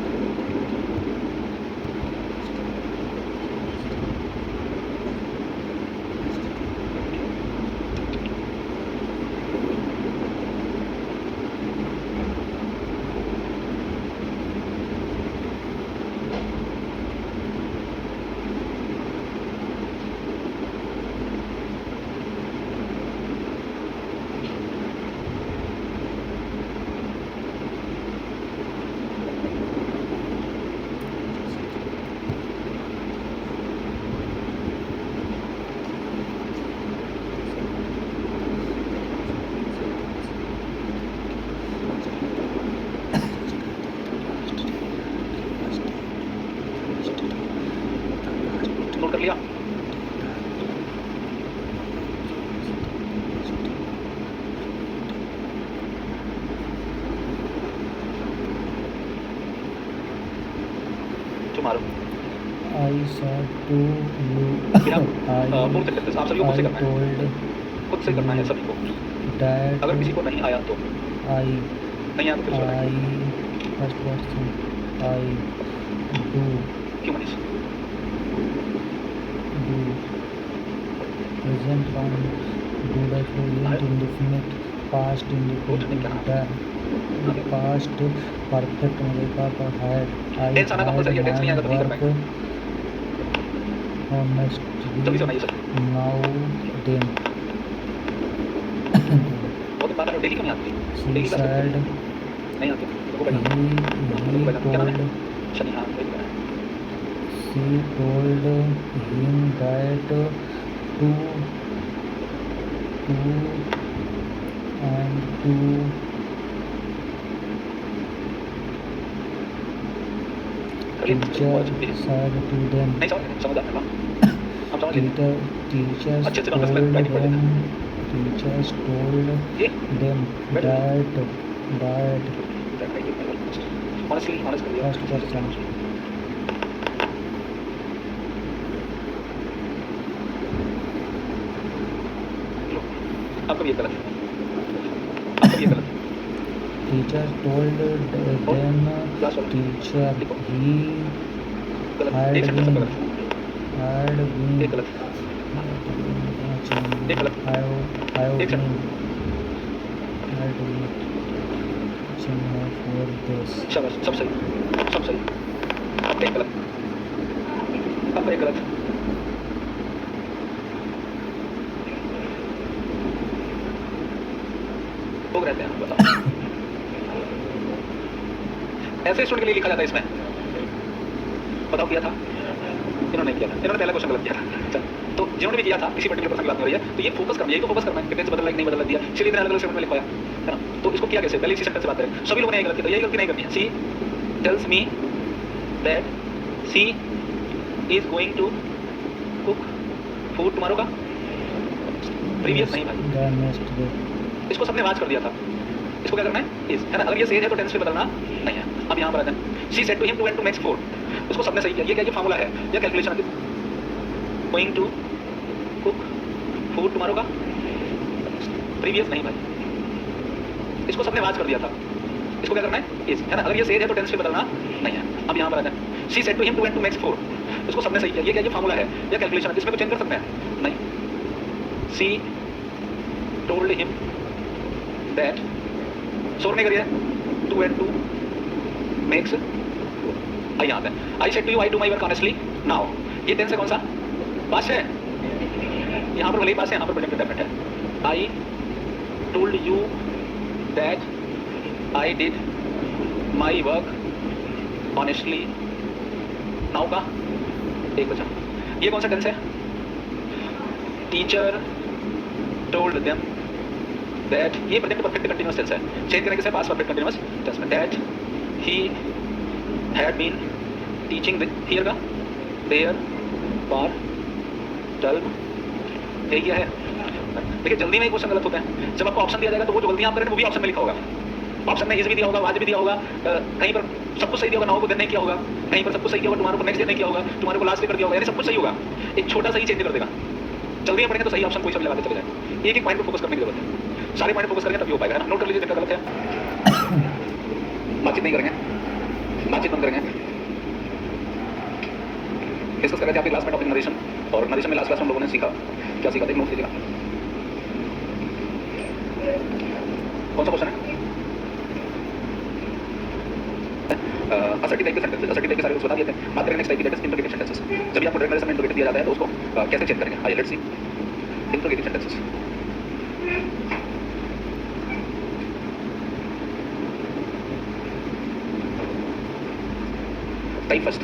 S1: नोट कर लिया। tomorrow
S2: I said to you,
S1: पूर्ण सकते हैं, आप सभी को खुद से करना है,
S2: told
S1: खुद से करना है सभी को।
S2: that
S1: अगर किसी को नहीं आया तो
S2: I
S1: नहीं आया तो फिर सुना।
S2: first person I do
S1: क्यों Manish?
S2: present on do the present indefinite past indefinite the past perfect मेरे का had I
S1: टेंस आना कंपलसरी है, टेंस नहीं आएगा तो नहीं कर
S2: had
S1: पाएंगे।
S2: honestly
S1: जल्दी सुनाइए सर।
S2: now then
S1: बहुत बात है, डेली क्यों नहीं आती?
S2: she
S1: डेली क्लास
S2: said
S1: नहीं आती, तो
S2: he told
S1: शनि हाँ वही है।
S2: she told him that to and to
S1: कर ली
S2: teacher said to them
S1: नहीं समझ आता है हम समझ वाले
S2: teachers
S1: अच्छे से
S2: told
S1: अंडरस्टैंड राइटिंग पढ़
S2: them
S1: लेते
S2: teachers told
S1: ये
S2: them that
S1: ऑनेस्टली ऑनेस्ट कर दिया
S2: first person
S1: आपका भी ये गलत है आपका भी ये गलत है
S2: teacher told them
S1: लास्ट वाला
S2: teacher
S1: देखो
S2: he
S1: गलत
S2: had
S1: एक सेंटेंस
S2: been
S1: आपका
S2: had
S1: गलत
S2: been
S1: एक गलत एक गलत
S2: have
S1: एक
S2: been
S1: sentence
S2: had been watching her for this
S1: शाबाश सब सही आपका एक गलत आपका एक गलत लोग रहते हैं बताओ ऐसे स्टूडेंट के लिए लिखा जाता है इसमें बताओ किया था इन्होंने नहीं किया था इन्होंने पहला क्वेश्चन गलत किया था चल तो जिन्होंने भी किया था किसी पर्टिकुलर पर्सन की बात हो रही है तो ये फोकस करना यही तो फोकस करना है टेंस बदलना नहीं बदल दिया चलिए इतने अलग अलग स्टेटमेंट में लिखवाया है ना तो इसको किया कैसे पहले इसी सेंटेंस से बात करें सभी लोगों ने यही गलती तो यही गलती नहीं करनी है she tells me that she is going to cook food tomorrow का प्रीवियस नहीं भाई
S2: the next day
S1: इसको सबने वाच कर दिया था इसको क्या करना है इज है ना अगर ये सेज है तो टेंस पे बदलना नहीं है अब यहाँ पर आ जाए she said to him to went to makes food उसको सबने सही किया ये क्या ये फार्मूला है या कैलकुलेशन है going to cook food tomorrow का प्रीवियस नहीं भाई इसको सबने वाच कर दिया था इसको क्या करना है इज है ना अगर ये सेज है तो टेंस पे बदलना नहीं है अब यहाँ पर आ जाए she said to him to went to makes food उसको सबने सही किया ये क्या ये फार्मूला है या कैलकुलेशन है इसमें कुछ चेंज कर सकते हैं नहीं सी टोल्ड हिम दैट शोर नहीं करिए to and to makes I यहाँ पे I said to you I do my work honestly now ये टेंस है कौन सा पास है यहाँ पर भले ही पास है यहाँ पर प्रेजेंट इंडेफिनिट है I told you that I did my work honestly now का एक बचा ये कौन सा टेंस है टीचर टोल्ड देम दैट ये प्रेजेंट परफेक्ट कंटीन्यूअस टेंस है चेंज करने के से पास्ट परफेक्ट कंटीन्यूअस टेंस में that he had been teaching here का देयर फॉर 12 यही क्या है देखिए जल्दी में ही क्वेश्चन गलत होते हैं जब आपको ऑप्शन दिया जाएगा तो वो जो गलती आप करें वो भी ऑप्शन में लिखा होगा ऑप्शन में इज भी दिया होगा आज भी दिया होगा कहीं पर सब कुछ सही दिया होगा नाउ को देन नहीं किया होगा कहीं पर सब कुछ सही दिया होगा तुम्हारे को नेक्स्ट डे नहीं किया होगा तुम्हारे को लास्ट डे कर दिया होगा यानी सब कुछ सही होगा एक छोटा सा ही चेंज कर देगा जल्दी में पढ़ेंगे तो सही ऑप्शन कोई सा भी लगाते चले जाए एक एक पॉइंट पर फोकस करने की जरूरत है सारे पॉइंट फोकस करेंगे तभी हो पाएगा नोट कर लीजिए जिनका गलत है बातचीत नहीं करेंगे बातचीत बंद करेंगे डिस्कस कर रहे थे आपके क्लास में टॉपिक नरेशन और नरेशन में लास्ट क्लास में हम लोगों ने सीखा क्या सीखा थे नोट कीजिएगा कौन सा क्वेश्चन है असर्टिव टाइप के सेंटेंसेस असर्टिव टाइप के सारे कुछ बता दिए थे बात करेंगे नेक्स्ट टाइप की दैट इज इंट्रोगेटिव सेंटेंसेस जब भी आपको डायरेक्ट नरेशन में इंट्रोगेटिव दिया जाता है तो उसको कैसे चेंज करेंगे आइए let's see interrogative sentences type first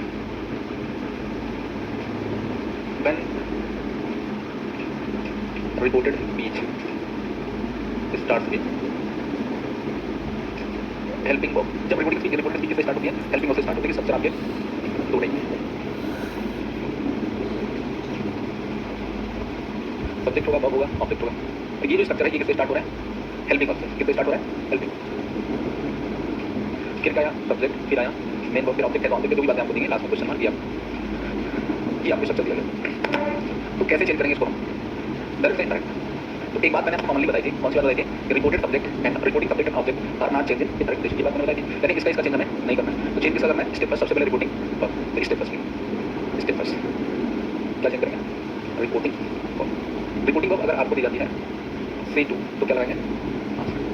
S1: when reported speech starts with helping verb जब reported speech से स्टार्ट होती है helping verb से स्टार्ट होती है स्ट्रक्चर आपके दो टाइप सब्जेक्ट होगा verb होगा ऑब्जेक्ट होगा तो ये जो स्ट्रक्चर है ये किससे स्टार्ट हो रहा है helping verb से किससे स्टार्ट हो रहा है helping फिर आया सब्जेक्ट फिर आया मेन वर्ब फिर ऑब्जेक्ट है तो ऑब्जेक्ट जो भी बातें आपको देंगे लास्ट में क्वेश्चन मार्क दिया ये आपको स्ट्रक्चर दिया गया तो कैसे चेंज करेंगे इसको डायरेक्ट से इनडायरेक्ट तो एक बात मैंने आपको कॉमनली बताई थी कौन सी बात बताई थी कि reported subject and reporting subject and object are not change in interpretation की बात मैंने बताई थी यानी इसका चेंज हमें नहीं करना है तो चेंज किसका करना है स्टेप फर्स्ट सबसे पहले रिपोर्टिंग फिर स्टेप फर्स्ट क्या चेंज करेंगे रिपोर्टिंग अगर आपको दी जाती है से टू तो क्या लगाएंगे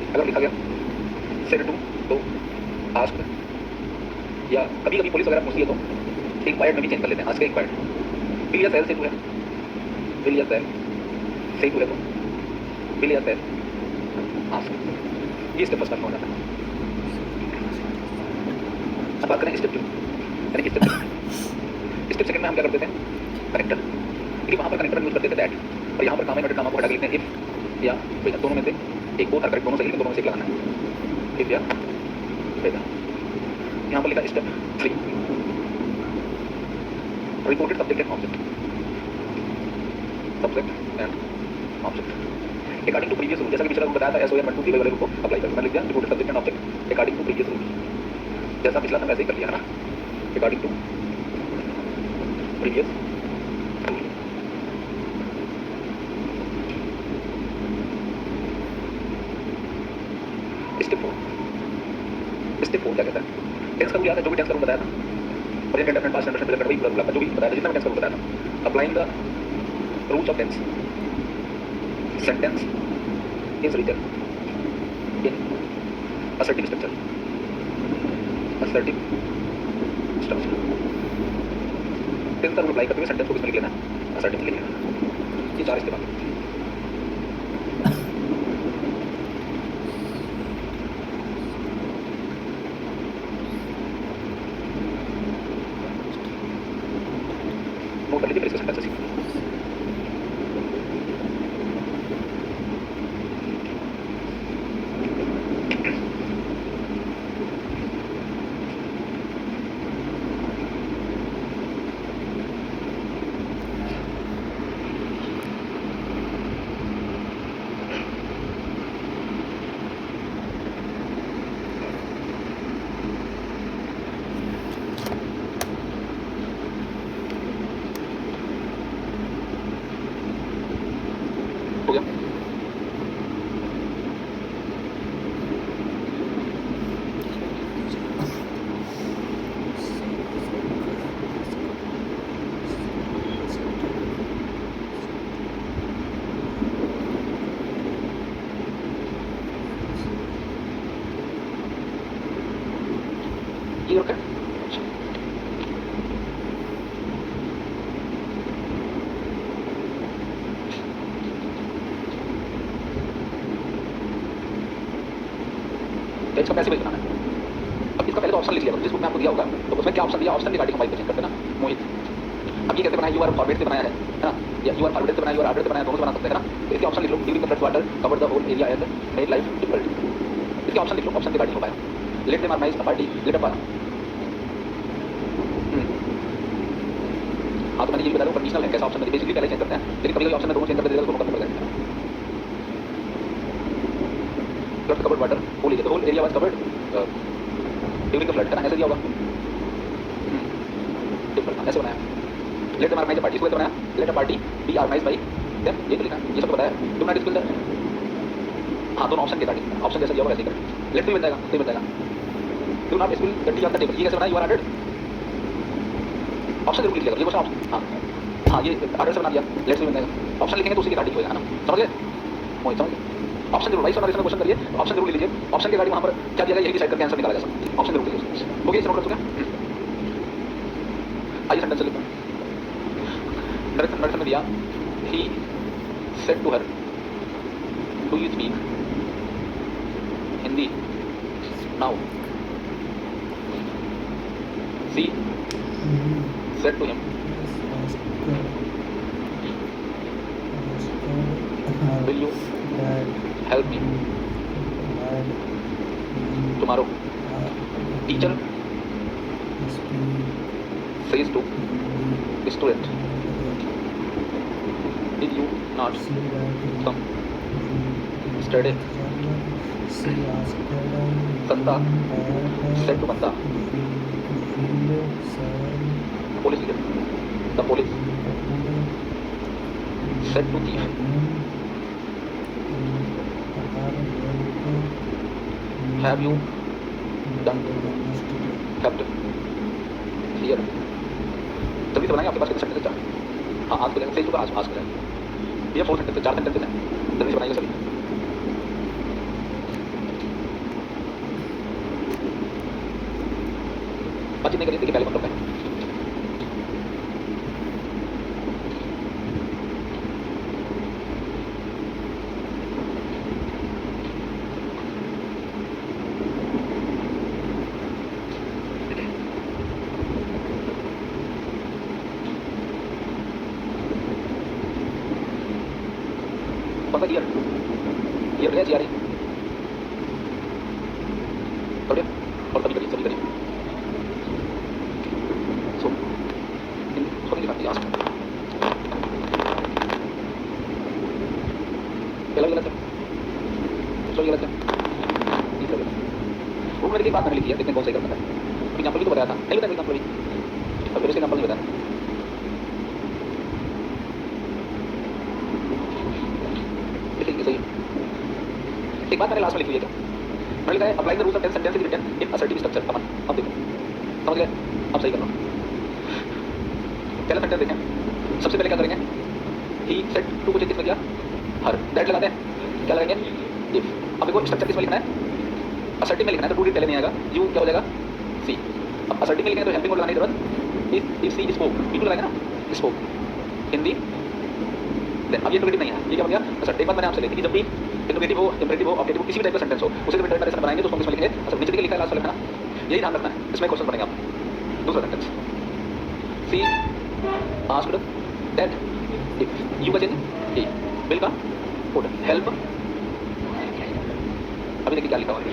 S1: अगर लिखा गया सेड टू तो आस्क या कभी कभी पुलिस वगैरह पूछती है तो इंक्वायर्ड में भी चेंज कर लेते हैं आस्क इंक्वायर्ड विल या सेल से टू है विल या सेल से टू है तो विल या सेल आस्क ये स्टेप फर्स्ट हो जाता है अब बात करें स्टेप टू यानी स्टेप सेकंड में हम क्या करते थे कनेक्टर क्योंकि वहाँ पर कनेक्टर यूज करते थे दैट और यहाँ पर काम है काम आपको हटा के लिखते हैं इफ या बेटा दोनों में से एक बोथ करेक्ट दोनों सही लेकिन दोनों में से एक लगाना है इफ या बेटा यहाँ पर लिखा step 3 reported subject and object subject and object according to previous rule, जैसा कि पिछला रूल बताया था SON 1 2 3 वाले रूल को अप्लाई करके मैंने लिख दिया reported subject and object according to previous rule, जैसा पिछला था वैसे ही कर लिया है ना, according to previous rule. Step 4 क्या कहता है? टेंस का रूल याद है, जो भी टेंस का रूल बताया था, present indefinite past indefinite present वही पूरा रूल आपका जो भी बताया था, जितना भी टेंस का रूल बताया था, applying the rules of tense sentence is written in assertive structure, assertive structure। Tense का रूल अप्लाई करते हुए सेंटेंस को किसमें लिख लेना है? assertive में लिख लेना। ये चार इस्तेमाल हैं। नोट कर लीजिए फिर इसके सेंटेंस सीखिए। हो गया? ये रखा है? टेक्स्ट का कैसे पेज बनाना है? अब इसका पहले तो ऑप्शन लिख लिया, जिस बुक में आपको दिया होगा तो उसमें क्या ऑप्शन दिया, ऑप्शन रिगार्डिंग फाइल पे चेक करते हैं ना मोहित। अब ये कैसे बनाया, यूआर फॉर्मेट से बनाया है ना, या यूआर फॉर्मेट से बनाया, यूआर आर्डर से बनाया, दोनों से बना सकते हैं ना। तो इसके ऑप्शन लिख लो, during the flood water cover the whole area and made life difficult. इसके ऑप्शन लिख लो, ऑप्शन रिगार्डिंग होता है let them organise a party let a हाँ, तो मैंने ये भी बता दूं कंडीशनल है कैसा ऑप्शन, बेसिकली पहले चेंज करते हैं, लेकिन कभी कभी ऑप्शन में दोनों चेंज कर देते हैं, दोनों करने पड़ जाते हैं। Flood covered water whole area, the whole area was covered during the flood, है ना, ऐसे दिया होगा। डिफरेंट ऐसे बनाया let them organise a party, इसको ऐसे बनाया let a party be organise by them, ये तो लिखा है, ये सब तो बताया। डू नॉट स्पिल द, हाँ दोनों ऑप्शन के रिगार्डिंग, ऑप्शन जैसा दिया होगा वैसे ही करें। लेट भी बन जाएगा, सही बन जाएगा। Do not spill the T on the table, ये कैसे बनाया, यू आर ऑर्डर्ड, ऑप्शन जरूर लिख लिया, ये क्वेश्चन ऑप्शन, हाँ हाँ ये ऑर्डर से बना दिया, लेट्स भी बन जाएगा। ऑप्शन लिखेंगे तो उसी के रिगार्डिंग होगा ना, समझ गए मोहित, समझ गए? ऑप्शन जरूर, वाइस ऑनर क्वेश्चन करिए, ऑप्शन जरूर ले लीजिए, ऑप्शन के रिगार्डिंग वहाँ पर क्या दिया गया यही डिसाइड करके आंसर निकाला जा सकता है। ऑप्शन जरूर लीजिए, हो गया, इसे नोट कर चुके हैं। आइए सेंटेंस लिखते हैं। नरेशन में दिया he said to her do you speak Hindi now, she said to him will you help me tomorrow, teacher says to student did you not come yesterday, Santa said to Banda, police leader, the police said to thief, have you done theft here? जल्दी से बनाएंगे, आपके पास कितने सेंटेंस हैं? हाँ आज बोलेंगे, सही होगा, आज बोलेंगे। ये 4 सेंटेंस, 4 सेंटेंस हैं, जल्दी से बनाइए सभी। बातचीत नहीं करिए, देखिए पहले मतलब है कौन सा गियर, गियर बढ़िया जी आ रही बढ़िया, और सभी करिए, सभी करिए। सो इन छोटी सी बात, चलो गलत है, चलो गलत है, तीसरा गलत। वो मैंने एक बात मैंने लिखी है, देखते हैं कौन सही करता है। एग्जाम्पल भी तो बताया था, नहीं बताया एग्जाम्पल भी, और फिर उसके एग्जाम्पल नहीं बताया। ठीक है, सही। एक बात मैंने लास्ट में लिखी है क्या, मैंने लिखा है apply the rules of tense sentence is written in assertive structure. Aman अब देखो, समझ गए, अब सही कर लो। पहला सेंटेंस देखें, सबसे पहले क्या करेंगे, ही सेड टू को किसमें किया, हर, दैट लगाते हैं, क्या लगाएंगे, इफ। अब देखो स्ट्रक्चर किसमें लिखना है, असर्टिव में लिखना है, तो टू पहले नहीं आएगा, यू क्या हो जाएगा, सी। अब असर्टिव में लिखेंगे तो हेल्पिंग वर्ड लगाने की जरूरत, if she spoke, be to लगाएंगे ना, स्पोक, हिंदी। अब ये इंट्रोगेटिव नहीं है, ये क्या हो गया असर्टिव। एक बात मैंने आपसे लिखी, जब भी इंट्रोगेटिव हो, इंपेरेटिव हो, ऑब्जेक्टिव हो, किसी भी टाइप का सेंटेंस हो, उसे जब इंटरप्रिटेशन बनाएंगे तो उसको किसमें लिखेंगे, असर्टिव। नीचे लिखा है लास्ट वाला लिखना, यही ध्यान रखना है, इसमें क्वेश्चन बनेगा आपको। दूसरा sentence, she asked that if, you का चेंज ए, बिल का वुड, हेल्प। अभी देखिए क्या लिखा हुआ है,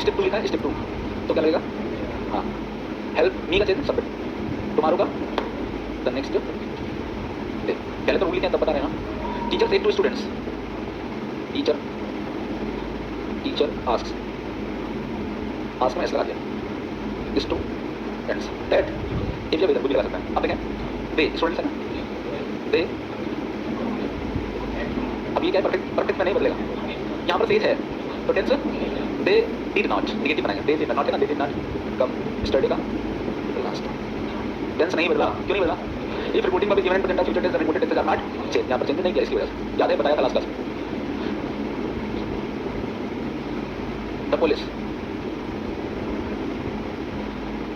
S1: स्टेप 2 लिखा है, स्टेप 2 तो क्या लगेगा, हाँ, हेल्प मी का चेंज सबमिट, टुमारो का द नेक्स्ट डे। पहले तो रूल क्या तब बता रहे हैं ना, teacher said to students, teacher asks, ask में एस लगा दिया, स्टूडेंट्स दैट इफ या विद भी लगा सकता है। अब देखें दे स्टूडेंट्स है ना, दे, अब ये क्या है, परफेक्ट में नहीं बदलेगा, यहाँ पर सेज है तो tense they did not, negative बनाएंगे, दे डिड नॉट है ना, they did not come study का लास्ट, टेंस नहीं बदला, क्यों नहीं बदला, इफ रिपोर्टिंग में given present future tense and reported tense are not change, यहाँ पर चेंज नहीं किया इसकी वजह से, याद है बताया था लास्ट क्लास में। द पुलिस,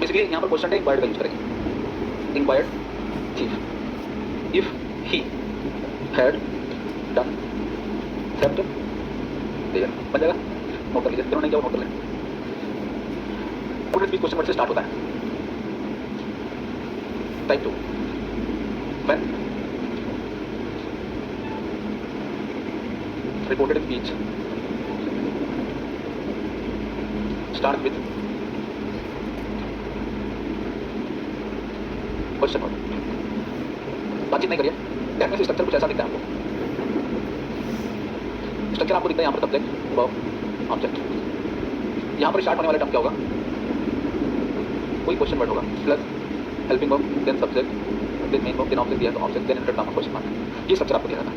S1: बेसिकली यहाँ पर क्वेश्चन है इंक्वायर्ड का यूज करेंगे, inquired chief, if he had done theft there, बन जाएगा, नोट कर लीजिए, दोनों नहीं क्या नोट कर लें। पूरे स्पीच क्वेश्चन वर्ड से स्टार्ट होता है। Type 2 when reported speech start with question word, बातचीत नहीं करिए, दैट मींस स्ट्रक्चर कुछ ऐसा दिखता है आपको, स्ट्रक्चर आपको दिखता है यहाँ पर सब्जेक्ट वर्ब ऑब्जेक्ट, यहाँ पर स्टार्ट होने वाला टर्म क्या होगा, कोई क्वेश्चन वर्ड होगा plus helping verb then subject then main verb then object दिया तो object then inter term question mark, ये स्ट्रक्चर आपको दिया था।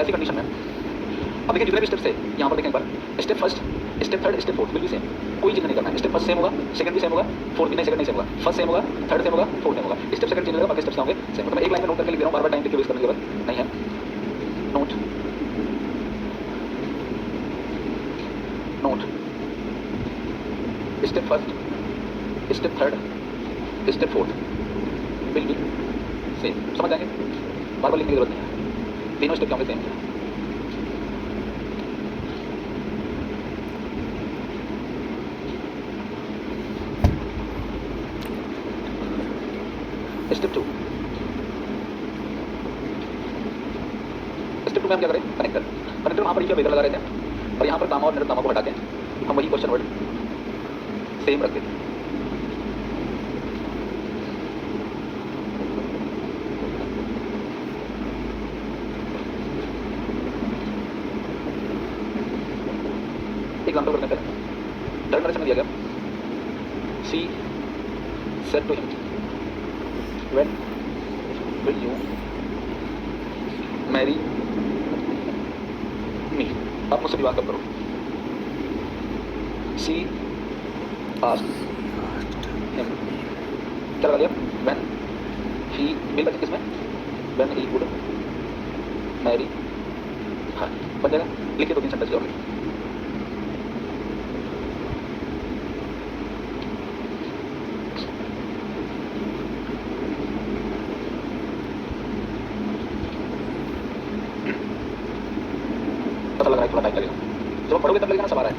S1: ऐसी कंडीशन में अब देखिए जितने भी स्टेप्स है यहाँ पर देखें एक बार, step first, step third, step fourth बिल्कुल सेम, कोई चेंज नहीं करना है। स्टेप फर्स्ट सेम होगा, सेकंड भी सेम होगा, फोर्थ भी नहीं, सेकंड नहीं सेम होगा, फर्स्ट सेम होगा, थर्ड सेम होगा, फोर्थ सेम होगा, स्टेप सेकंड चेंज होगा, बाकी स्टेप्स होंगे सेम। तो मैं एक लाइन में नोट करके लिख रहा हूँ, बार बार टाइम देखिए वेस्ट करने की जरूरत नहीं है। Note step first, step third, step fourth will be same, समझ जाएंगे, बार बार लिखने की जरूरत नहीं है, तीनों स्टेप क्या होंगे सेम। स्टेप 2 में हम क्या करें, कनेक्टर, कनेक्टर वहाँ पर क्या वेदर लगा रहे थे और यहाँ पर कामा और निर्कामा को हटा के हम वही क्वेश्चन वर्ड सेम रखते थे। एग्जाम्पल करते हैं पहले, थर्ड नरेशन में दिया गया, she said to him when will you marry me, आप मुझसे विवाह कब करो। सी आस्क्ड हिम, क्या लगा दिया, व्हेन ही विल बचा किसमें, when he would marry her, बन जाएगा। लिखिए 2-3 सेंटेंस और पता लग रहा है थोड़ा टाइम लगेगा, जब पढ़ोगे तब लगेगा ना सब आ रहा है,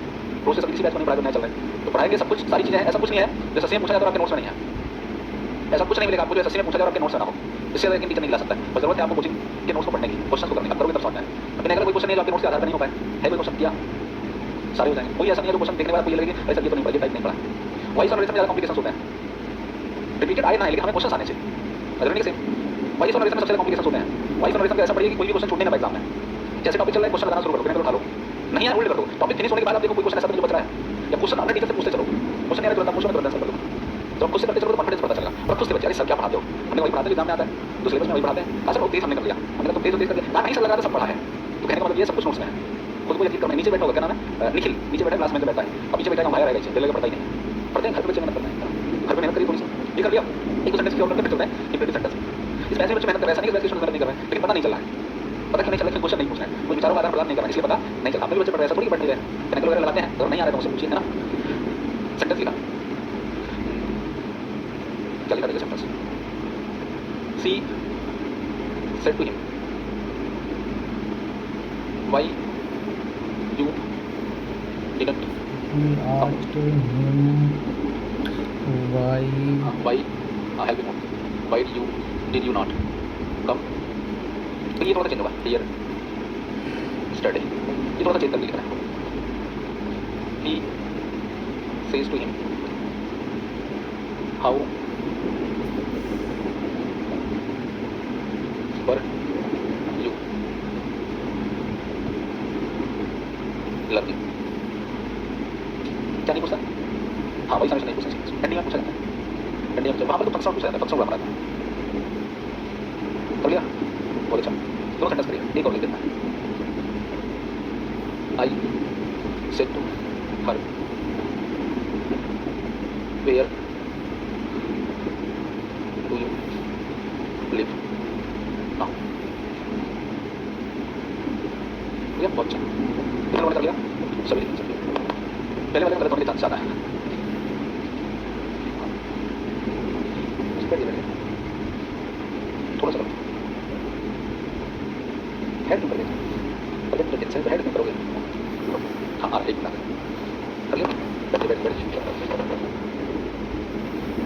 S1: रोज से सभी किसी बैच में पढ़ाई करना चल रहा है तो पढ़ाएंगे सब कुछ, सारी चीज़ें हैं, ऐसा कुछ नहीं है जो सस्ते में पूछा जाता है आपके नोट्स में नहीं है, ऐसा कुछ नहीं मिलेगा आपको जो सस्ते में पूछा जाए आपके नोट्स में ना हो, इससे ज़्यादा टीचर नहीं ला सकता है। बस जरूरत है आपको कोचिंग के नोट्स को पढ़ने की, क्वेश्चन को करने का, करोगे तब समझना है। अभी अगर कोई क्वेश्चन नहीं जो आपके नोट्स के आधार पर नहीं हो पाए, है कोई क्वेश्चन किया सारे हो जाएंगे, कोई ऐसा नहीं है जो क्वेश्चन देखने के बाद कोई लगेगी ऐसा ये तो नहीं पढ़ा, ये टाइप नहीं पढ़ा। वॉइस और नरेशन में ज़्यादा कॉम्प्लिकेशन होते हैं, रिपीटेड आए ना है लेकिन हमें क्वेश्चन आने चाहिए, अगर नहीं सेम वॉइस और नरेशन में सबसे ज़्यादा कॉम्प्लिकेशन होते हैं। वॉइस और नरेशन का ऐसा पढ़िए कि कोई भी क्वेश्चन छूटने ना पाए एग्जाम में, जैसे टॉपिक चल रहा है क्वेश्चन लगाना शुरू करो, उठा लो, नहीं है होल्ड कर दो, टॉपिक फिनिश होने के बाद आप देखो कोई क्वेश्चन ऐसा तो नहीं बच रहा है, या क्वेश्चन अपने टीचर से पूछते चलो, क्वेश्चन नहीं आ रहा क्वेश्चन तुरंत आंसर कर दो, जब खुद से करते चलो तो कॉन्फिडेंस बढ़ता चलेगा। और खुद से बच्चे अरे सर क्या पढ़ाते हो, हमने वही पढ़ाते एग्जाम में आता है, तो सिलेबस में वही पढ़ाते हैं, अच्छा बहुत तेज हमने कर लिया, हमने कहा तुम तेज कर दिया, नहीं सर लगा तो सब पढ़ा है, तो कहने का मतलब ये सब कुछ नोट्स में है, खुद को यकीन करना। नीचे बैठा होगा, क्या नाम है, निखिल, नीचे बैठा क्लास में बैठा है, अब पीछे बैठा भाई रहेगा, दिल लगा पढ़ता ही नहीं, पढ़ते हैं घर पे बच्चे मेहनत करते हैं, घर पे मेहनत करिए थोड़ी सी, ये कर लिया एक दो सेंटेंस की और करके चलते हैं इंप्रेटिव सेंटेंस। इस वैसे बच्चे मेहनत कर रहे हैं, ऐसा नहीं कि वैसे मेहनत नहीं कर रहे हैं, लेकिन पता नहीं चल रहा है, पता क्यों नहीं चल रहा है, क्वेश्चन नहीं पूछ रहे हैं, कुछ विचारों का आदान प्रदान नहीं कर रहे हैं, इसलिए पता नहीं चला। आप भी बच्चे पढ़ रहे हैं, ऐसा थोड़ी पढ़ नहीं रहे हैं, कनेक्टर वगैरह लगाते हैं, अगर नहीं आ रहा है तो मुझसे पूछिए, है ना। सेंटेंस लिखा, क्या लिखा देखिए sentence, she said to him, why you didn't
S2: He asked him why
S1: help him out, why did you not come, तो ये थोड़ा सा चेंज होगा, here study, ये थोड़ा सा चेंज करके लिखना है। he says to him how were you learning, क्या नहीं पूछता, हाँ वही समझ नहीं पूछना चाहिए, एंडिंग में पूछा जाता है, एंडिंग में वहाँ पर तो फंक्शन पूछा जाता है, फंक्शन बड़ा था, कर लिया बहुत अच्छा, दो सेंटेंस करिए, एक और लिख देना है, I said to her, where do you live now, ये बहुत अच्छा, कितने लोगों ने कर लिया, सभी लिख सकते हैं, पहले वाले में गलत होने के चांस ज़्यादा है, थोड़ा सा हेड क्यों करोगे, बजट तो टेंशन हेड क्यों करोगे, हाँ एक मिनट कर लिया, बैठे बैठे बैठे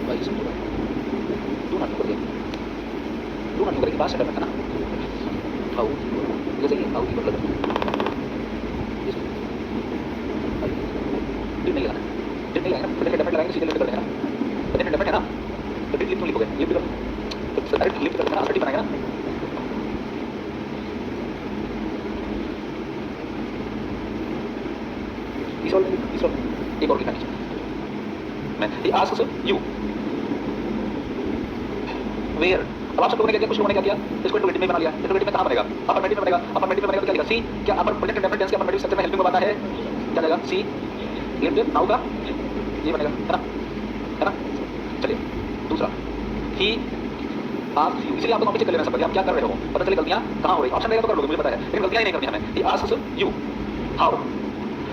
S1: भाई सुन लो, डू नॉट करोगे, डू नॉट करेगी बात से डरना ना, हाउ जैसे ये हाउ की मतलब डिट नहीं लगाना, डिट नहीं लगाना, फिर डेफिनेट लगाएंगे, सीधे लिफ्ट कर देंगे ना, बजट डेफिनेट है ना, तो डिट लिफ्ट लिखोगे, लिफ्ट कर, तो डायरेक्ट लिफ्ट कर देना, आंसर बनाएगा ना, तीसरा एक और लिखा नीचे, मैं he asks you where, अब आप सब लोगों ने क्या किया, कुछ लोगों ने क्या किया, इसको इंट्रोगेटिव में बना लिया, इंट्रोगेटिव में कहाँ बनेगा, अफर्मेटिव में बनेगा, अफर्मेटिव में बनेगा तो क्या लिखा, सी क्या अपर प्रेजेंट इंडेफिनिट टेंस के अफर्मेटिव स्ट्रक्चर में हेल्पिंग वर्ब आता है, क्या जाएगा, सी लिफ्ट नाउ का ये बनेगा, है ना, चलिए दूसरा, he asks you, इसलिए आपको कॉपी चेक कर लेना सब, आप क्या कर रहे हो, पता चले गलतियाँ कहाँ हो रही, ऑप्शन रहेगा तो कर लोगे, मुझे पता है, लेकिन गलतियाँ ही नहीं करनी हमें, he asks you how,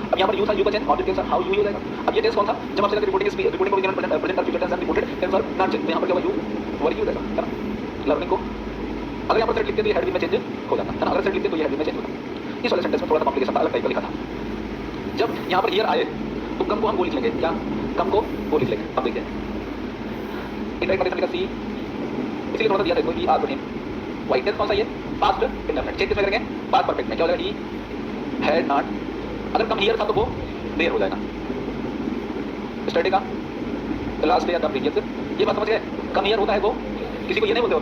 S1: अब यहाँ पर यू था, यू का change object tense, how you हो जाएगा, अब ये टेंस कौन था, जब आपसे रिपोर्टिंग को given present future tense and reported tense are not change, यहाँ पर क्या होगा, यू वर यू देगा, है ना, लर्निंग को अगर यहाँ पर सेट लिखते तो ये हेड में चेंज हो जाता है ना, अगर सेट लिखते तो ये हेड में चेंज होता है। इस वाले सेंटेंस में थोड़ा सा कॉम्प्लिकेशन था, अलग टाइप का लिखा था। जब यहाँ पर हियर आए तो कम को हम वो लिख लेंगे, क्या कम को वो लिख लेंगे, अब देखिए इंडायरेक्ट कंडीशन लिखा सी, इसलिए थोड़ा सा दिया था इसको, आर बनी वाइट टेंस कौन सा, ये पास्ट इंडेफिनिट, चेंज किसमें करेंगे, पास्ट परफेक्ट में, क्या हो जाएगा, ही हैड नॉट, अगर कम हियर था तो वो देर हो जाएगा, स्टडी का लास्ट डे या द प्रीवियस, ये बात समझ गए, कम हियर होता है वो, किसी को ये नहीं बोलते हो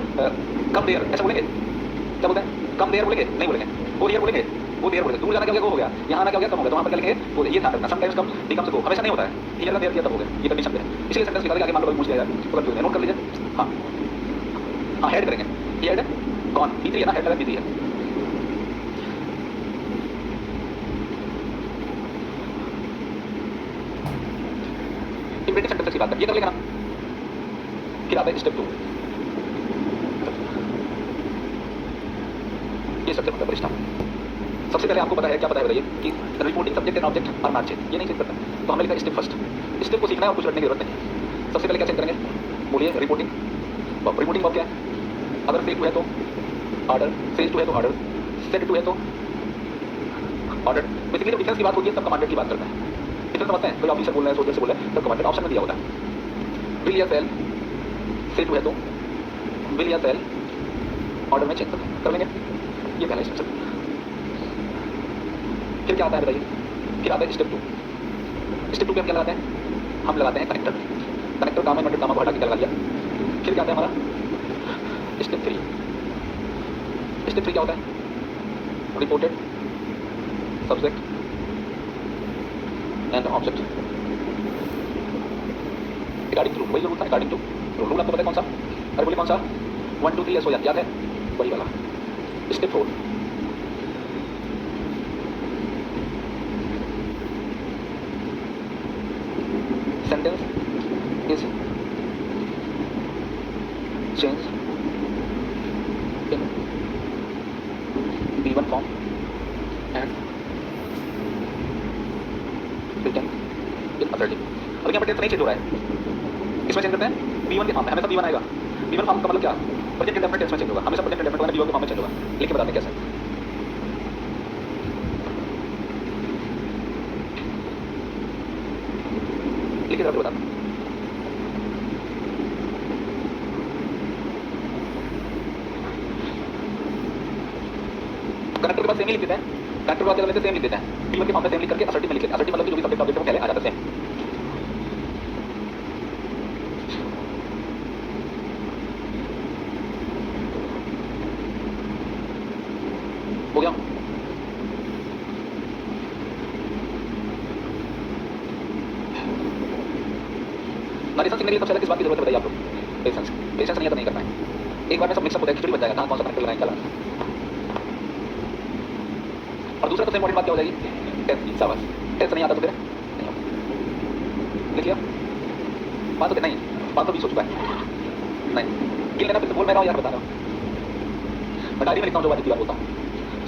S1: कम देर, ऐसा बोलेंगे, क्या बोलते हैं, कम देर बोलेंगे, नहीं बोलेंगे, वो देर बोलेंगे, वो देर बोलेंगे, दूर जाना क्या हो गया, यहाँ आना क्या हो गया, कम हो गया, तो वहाँ पर क्या लिखेंगे, वो ये ध्यान रखना, समटाइम्स कम बिकम्स गो, हमेशा नहीं होता है, हियर का देर किया तब हो गया, ये कंडीशन है, इसलिए सेंटेंस लिखा आगे मान लो पूछ लिया जाए तो कंफ्यूज है, नोट कर लीजिए, हाँ हाँ हेड करेंगे, हेड कौन, B3 है ना, हेड B3 है, इंप्रेटिव सेंटेंस की बात कर, ये कर लेगा ना, फिर आता है स्टेप 2, ये स्ट्रक्चर मतलब परिष्ठा। सबसे पहले आपको पता है, क्या पता है बताइए, कि reporting subject and object are not change, ये नहीं चेंज करता, तो हमने लिखा स्टेप फर्स्ट, स्टेप को सीखना है और कुछ रटने की जरूरत नहीं। सबसे पहले क्या चेंज करेंगे, बोलिए रिपोर्टिंग, रिपोर्टिंग वर्ब क्या है, अगर सेट टू है तो ऑर्डर, सेज टू है तो ऑर्डर, सेट टू है तो ऑर्डर, बेसिकली जब डिफरेंस की बात होती है तब कमांडर की बात करता है, डिफरेंस समझते हैं, कोई ऑफिसर बोल रहा है, सोल्जर से बोल रहा है, तब कमांडर ऑप्शन में दिया होता है, विल या सेल, सेट टू है तो विल या सेल, ऑर्डर में चेंज कर लेंगे, ये पहला स्ट्रक्चर। फिर क्या आता है बताइए, फिर आता है स्टेप 2, स्टेप 2 पे हम क्या लगाते हैं, हम लगाते हैं कनेक्टर, कनेक्टर काम है, काम को हटा के क्या लगा लिया, फिर क्या आता है हमारा स्टेप 3, स्टेप 3 क्या होता है, reported subject and object according to, वही रूल था अकॉर्डिंग टू। रूल आपको पता है कौन सा? अरे बोलिए कौन सा? 1 2 3 ऐसा याद है? वही वाला। Step 4 sentence is changed in B1 form and written in authority। अब यहाँ पर टेंस नहीं चेंज हो रहा है, इसमें चेंज करते हैं B1 के फॉर्म में, हमेशा B1 आएगा। B1 फॉर्म का मतलब क्या? प्रेजेंट इंडेफिनिट टेंस में चेंज होगा, हमेशा प्रेजेंट इंडेफिनिट वाला B1 के फॉर्म में चेंज होगा। लिख के बताते हैं कैसे। लिख के बताते हैं। कनेक्टर के बाद सेम ही लिख देते हैं, कनेक्टर के बाद क्या करते हैं सेम लिख देते हैं। B1 के फॉर्म में सेम लिख करके असर्टिव में लिख लेते हैं। असर्टिव मतलब कि जो भी सब्जेक्ट ऑब्जेक्ट वो पहले आ जाता है सेम। हो गया? नरेशन सीखने के लिए सबसे पहले किस बात की जरूरत है बताइए आप लोग? पेशेंस। पेशेंस नहीं है तो नहीं करना है। एक बार में सब मिक्सअप होता है, खिचड़ी बन जाएगा, कहाँ कौन सा कनेक्टर लगाएं क्या लगाएं। और दूसरा सबसे इंपॉर्टेंट बात क्या हो जाएगी? टेंस। शाबाश। टेंस नहीं आता तो फिर नहीं होगा। लिख लिया? 500 नहीं, 520 हो चुका है। नहीं गिन लेना, फिर तो बोल मैं रहा हूँ यार, बता रहा हूँ। मैं डायरी में लिखता हूँ जो बात बोलता हूँ,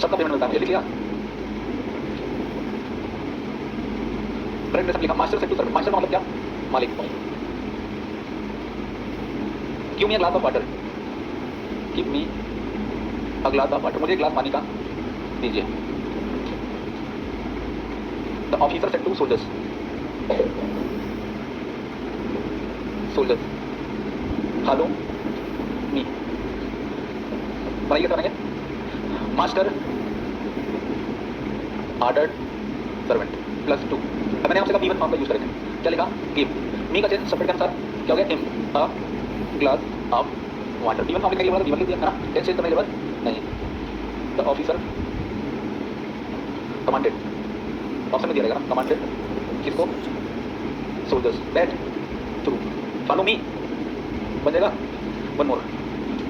S1: सबका पेमेंट मिलता है मुझे। लिख लिया? ब्रेड में सब लिखा। मास्टर से टू सर्वेंट। मास्टर का मतलब क्या? मालिक। Give me a glass of water. Give me a glass of water. मुझे एक ग्लास पानी का दीजिए। The officer said to soldiers. Soldiers follow me. बनाइए बनाइए। Master ordered servant plus 2। अब मैंने आपसे कहा B1 फॉर्म का यूज करेंगे। क्या लिखा? गिव मी का चेंज सब्जेक्ट के अनुसार क्या हो गया? Him a glass of water. B1 form लिखने के बाद B1 लिख दिया ना, टेंस चेंज करने के बाद नहीं। द ऑफिसर कमांडेड, ऑप्शन में दिया रहेगा ना, कमांडेड किसको? Soldiers that to follow me. बन जाएगा? One more.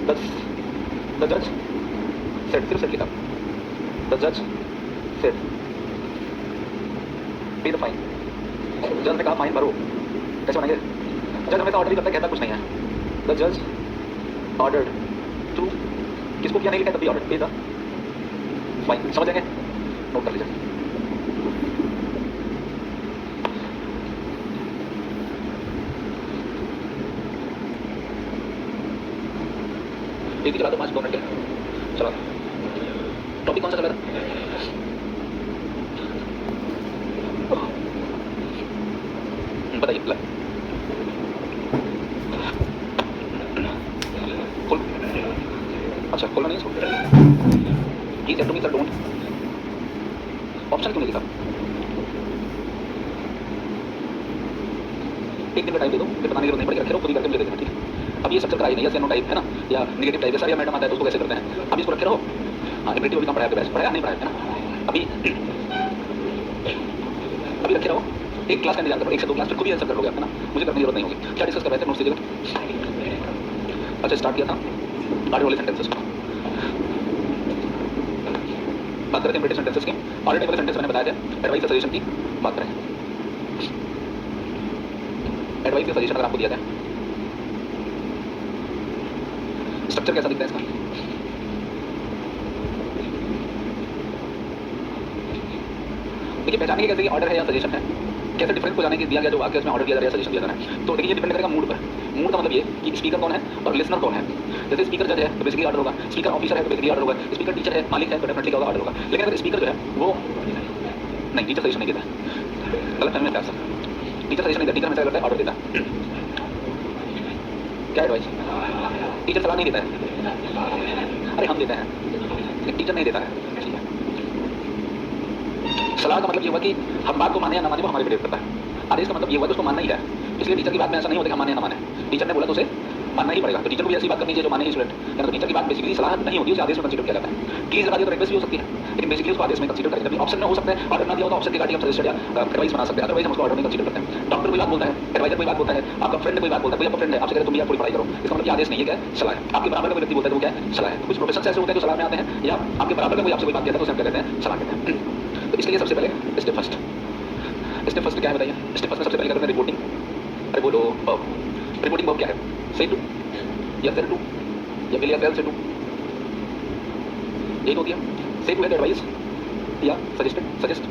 S1: द जज सेड, सिर्फ सेड लिखा। द जज सेड पे द फाइन। जज ने कहा फाइन भरो। कैसे बनाएंगे? जज हमेशा ऑर्डर ही करता है, कहता कुछ नहीं है। द जज ऑर्डर्ड टू, किसको किया नहीं लिखा, तभी ऑर्डर पे द फाइन। समझ जाएंगे? नोट कर लीजिए। एक ही चला दो 5-2 मिनट के। चलो टॉपिक कौन सा चल रहा था? बताइए। खोल। अच्छा खोलना नहीं है। He said to me sir don't. Option क्यों नहीं लिखा? एक दिन का टाइम दे दो, फिर बताने की जरूरत नहीं पड़ेगी, रखे रहो, खुद ही करके मुझे दे देना। ठीक है? अब ये स्ट्रक्चर का है नहीं, या नो टाइप है ना, या नेगेटिव टाइप है। सर या मैडम आता है तो उसको कैसे करते हैं? अब इसको रखे रहो। हाँ इम्परेटिव भी कम पढ़ाया, बेस्ट पढ़ाया नहीं पढ़ाया है ना। अभी रखे रहो। एक क्लास का इंतजार करो, 1 से 2 क्लास, फिर खुद ही आंसर कर लोगे, है ना। मुझे करने की जरूरत नहीं होगी। क्या डिस्कस कर रहे थे? नोट्स दीजिएगा। अच्छा स्टार्ट किया था आगे वाले सेंटेंसेस को। बात करते हैं ब्रिटिश सेंटेंसेस की। ऑलरेडी वाले सेंटेंस मैंने बताया था, एडवाइस या सजेशन की बात करें। एडवाइस या सजेशन अगर आपको दिया जाए, स्ट्रक्चर कैसा दिखता है इसका? देखिए पहचाने की कैसे कि ऑर्डर है या सजेशन है, कैसे डिफरेंस को जाने की दिया गया जो वाक्य उसमें ऑर्डर दिया जा रहा है, सजेशन दिया जा रहा है। तो देखिए ये डिपेंड करेगा मूड पर। मूड का मतलब ये कि स्पीकर कौन है और लिसनर कौन है। जैसे स्पीकर जज है तो बेसिकली ऑर्डर होगा, स्पीकर ऑफिसर है तो बेसिकली ऑर्डर होगा, स्पीकर टीचर है, मालिक है तो डेफिनेटली होगा ऑर्डर होगा। लेकिन अगर स्पीकर जो है वो नहीं, टीचर सजेशन नहीं देता है, गलत फहमी में सर। टीचर सजेशन नहीं देता, टीचर हमेशा करता है ऑर्डर देता है। क्या एडवाइस? टीचर सलाह नहीं देता है, अरे हम देते हैं, टीचर नहीं देता है। ठीक है, सलाह का मतलब ये हुआ कि हम बात को माने या ना माने वो हमारे पे डिपेंड करता है। आदेश का मतलब ये हुआ कि उसको मानना ही है, इसलिए टीचर की बात में ऐसा नहीं होता कि हम माने या ना माने। टीचर ने बोला तो उसे मानना ही पड़ेगा। तो टीचर को भी ऐसी बात करनी चाहिए जो माने ही स्टूडेंट, या तो टीचर की बात बेसिकली सलाह नहीं होती, उसे आदेश में कंसीडर किया जाता है। प्लीज लगा दिया तो रिक्वेस्ट भी हो सकती है, लेकिन बेसिकली उसको आदेश में कंसीडर करेंगे। जब ऑप्शन में हो सकता है, ऑर्डर ना दिया हो तो ऑप्शन के रिगार्डिंग हम सजेस्ट या एडवाइस बना सकते हैं, अदरवाइज हम उसको ऑर्डर में कंसीडर करते हैं। डॉक्टर कोई बात बोलता है, एडवाइजर कोई बात बोलता है, आपका फ्रेंड कोई बात बोलता है, कोई आपका फ्रेंड है आपसे कहता है तुम यार थोड़ी पढ़ाई करो, इसका मतलब आदेश नहीं है, क्या है? सलाह है। आपके बराबर का कोई व्यक्ति बोलता है तो वो क्या है? सलाह है। कुछ प्रोफेशनल्स ऐसे होते हैं जो सलाह में आते हैं, या आपके बराबर का कोई आपसे कोई बात कहता है तो उसे हम क्या कहते हैं? सलाह कहते हैं। तो इसलिए सबसे पहले स्टेप फर्स्ट, स्टेप फर्स्ट क्या है बताइए? स्टेप फर्स्ट में सबसे पहले करते हैं रिपोर्टिंग। अरे बोलो रिपोर्टिंग वर्ब क्या है? से टू या सेल टू या फिर या सेल से टू, यही होती है। से टू है एडवाइस या सजेस्टेड, सजेस्ट।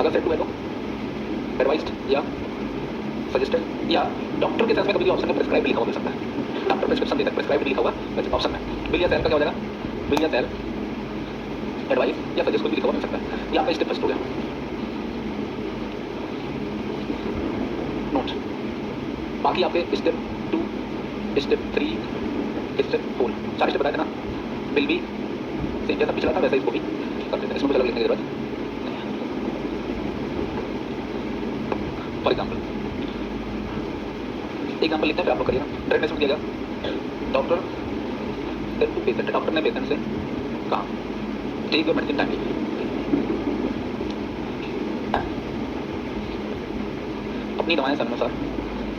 S1: अगर से टू है तो एडवाइस्ड या सजेस्टेड, या डॉक्टर के सेंस में कभी ऑप्शन में प्रेस्क्राइब लिखा हुआ मिल सकता है। डॉक्टर प्रिस्क्रिप्शन देता है, प्रेस्क्राइब लिखा हुआ ऑप्शन में। बिल या सेल का क्या हो जाएगा? बिल या सेल, एडवाइस या सजेस्ट को भी लिखा हुआ मिल सकता है। ये आपका स्टेप फर्स्ट हो गया। नोट बाकी आपके स्टेप 2, स्टेप 3, स्टेप 4 सारे स्टेप बताए थे ना। बिल भी सेम जैसा पिछला था वैसा इसको भी कर देते हैं, इसमें कुछ अलग लिखने की जरूरत नहीं है। फॉर एग्जाम्पल एग्जाम्पल लिखते हैं, फिर आप लोग करिएगा। डायरेक्ट मैसेज दिया गया, doctor said to patient, doctor ने पेशेंट से कहा टेक योर मेडिसिन टाइमली। अपनी दवाएं समयानुसार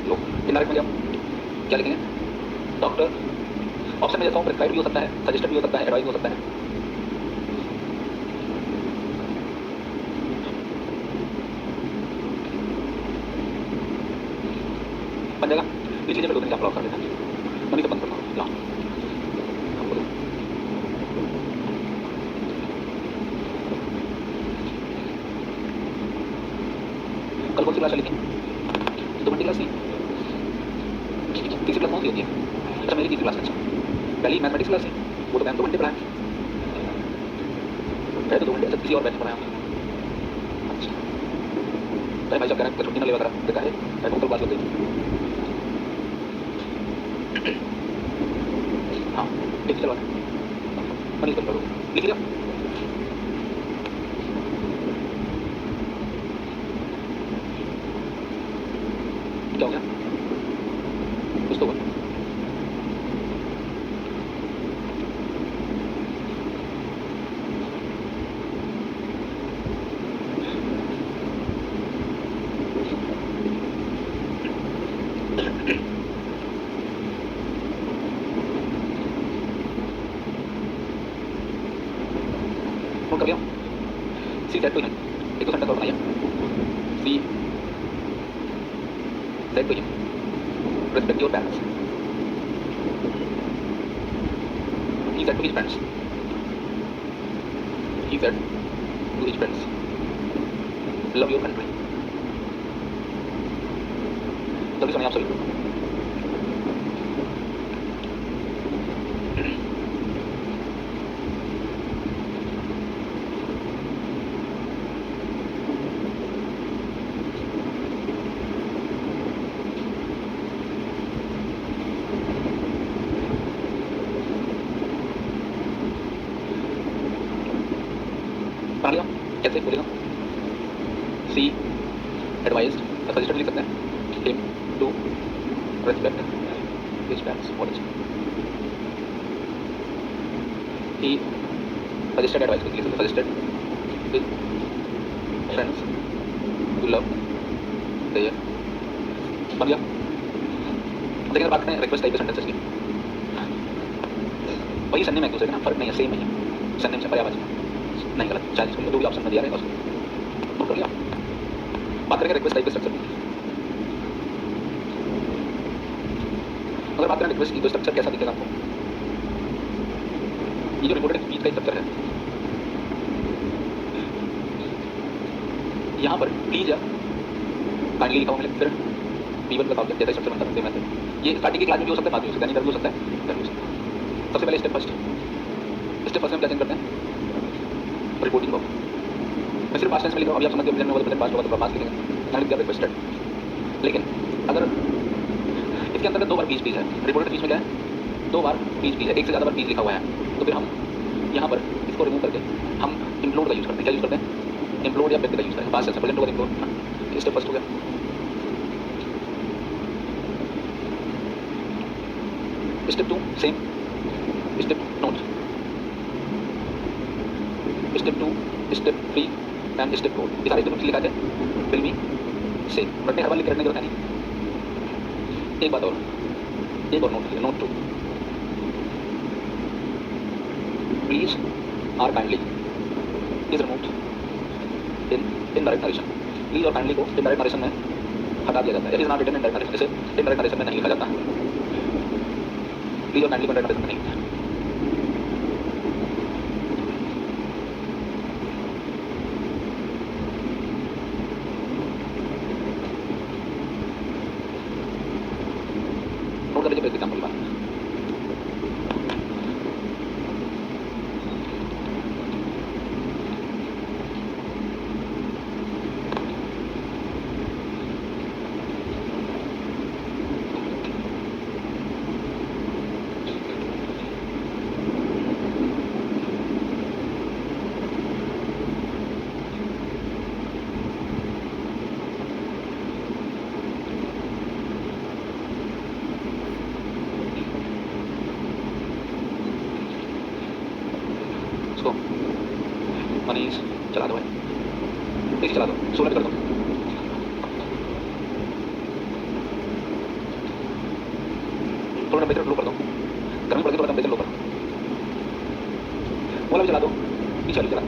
S1: लो। इनडायरेक्ट में क्या लिखेंगे? डॉक्टर ऑप्शन में जैसा प्रिस्क्राइब भी हो सकता है, सजेस्टेड भी हो सकता है, एडवाइस हो सकता है। बन जाएगा। इस चीज़ें पर आप लॉक कर देते हैं। मनी तो बंद करता हूँ। लाओ कल कौन सी क्लास लिखें? 2 घंटे क्लास नहीं, तीसरी क्लास कौन सी होती है? अच्छा मेरी तीसरी क्लास है। अच्छा पहली मैथमेटिक्स क्लास है, वो तो मैम 2 घंटे पढ़ाया है, तो 2 घंटे। अच्छा किसी और बैच पढ़ाया अच्छा भाई साहब कह रहे हैं छुट्टी ना लेवा करा देखा है, मैं टोटल क्लास लग गई। हाँ ठीक है चलो मनी कर लो, लिख लिया। क्या हो गया? कुछ तो हुआ। नोट कर लिया। सी सेट टू हिम, एक तो सेंटेंस और बनाइए। She said to him respect your parents. He said to his friends. He said to his friends, love your country. जल्दी सुनिए आप सभी। बना लिया? कैसे बोलेगा? सी एडवाइज्ड, सजेस्टेड लिख सकते हैं। Him to respect his parents. बहुत अच्छा। ही सजेस्टेड, एडवाइस लिख सकते हैं। Suggested his friends to love their. बन गया। देखिए बात करें रिक्वेस्ट टाइप के सेंटेंसेस की, वही सन्ने में एक दूसरे का नाम फर्क नहीं है, सेम है। सन्ने से पर्यायवाची नहीं गलत, चाहे जिसको जो भी ऑप्शन में दिया रहेगा उसको नोट कर लिया। बात करेंगे रिक्वेस्ट टाइप के स्ट्रक्चर की। अगर बात करें रिक्वेस्ट की तो स्ट्रक्चर कैसा दिखेगा आपको? ये जो रिपोर्टेड स्पीच का स्ट्रक्चर है, यहाँ पर प्लीज या काइंडली लिखा हुआ मिले, फिर P1 का ऑब्जेक्ट जैसा स्ट्रक्चर बनता है मैसेज। ये स्टार्टिंग की क्लास में भी हो सकता है, बाद में हो सकता है, इधर भी हो सकता है, इधर भी हो सकता है। सबसे पहले स्टेप फर्स्ट में क्या चेंज करते हैं? Reporting verb. मैं सिर्फ पास्ट टेंस में लिख रहा हूँ, अभी आप समझ गए प्रेजेंट में होगा तो प्रेजेंट, पास्ट होगा तो पास्ट लिखेंगे। मैंने लिख दिया रिक्वेस्टेड। लेकिन अगर इसके अंतर्गत 2 बार पीज है, रिपोर्टेड पीज में क्या है? 2 बार पीज है, एक से ज़्यादा बार पीज लिखा हुआ है, तो फिर हम यहाँ पर इसको रिमूव करके हम इम्प्लोड का यूज़ करते हैं। क्या यूज़ करते हैं? इम्प्लोड या व्यक्ति का यूज़ करते हैं। पास्ट टेंस प्रेजेंट होगा इम्प्लोड। स्टेप फर्स्ट हो गया। Step 2 same, step note, step 2, step 3 and step 4, ये सारे नोट्स लिखा है विल बी सेम, रटने हर बार लिख के रटने की जरूरत है नहीं। एक बात और, एक और note 2, please or kindly is removed in indirect narration. Please और काइंडली को इनडायरेक्ट नरेशन में हटा दिया जाता है, it is not written in direct narration, इसे इनडायरेक्ट नरेशन में नहीं लिखा जाता। प्लीज और काइंडली को इनडायरेक्ट नरेशन में नहीं लिखा। नोट कर लीजिए फॉर एग्जांपल की बात। इसको मनीष चला दो भाई, इसी चला दो, 16 कर दो। थोड़ा टेम्परेचर लो कर दो, गर्मी पड़ गई थोड़ा टेम्परेचर लो कर दो। बोला भी चला दो, पीछे वाली चला दो,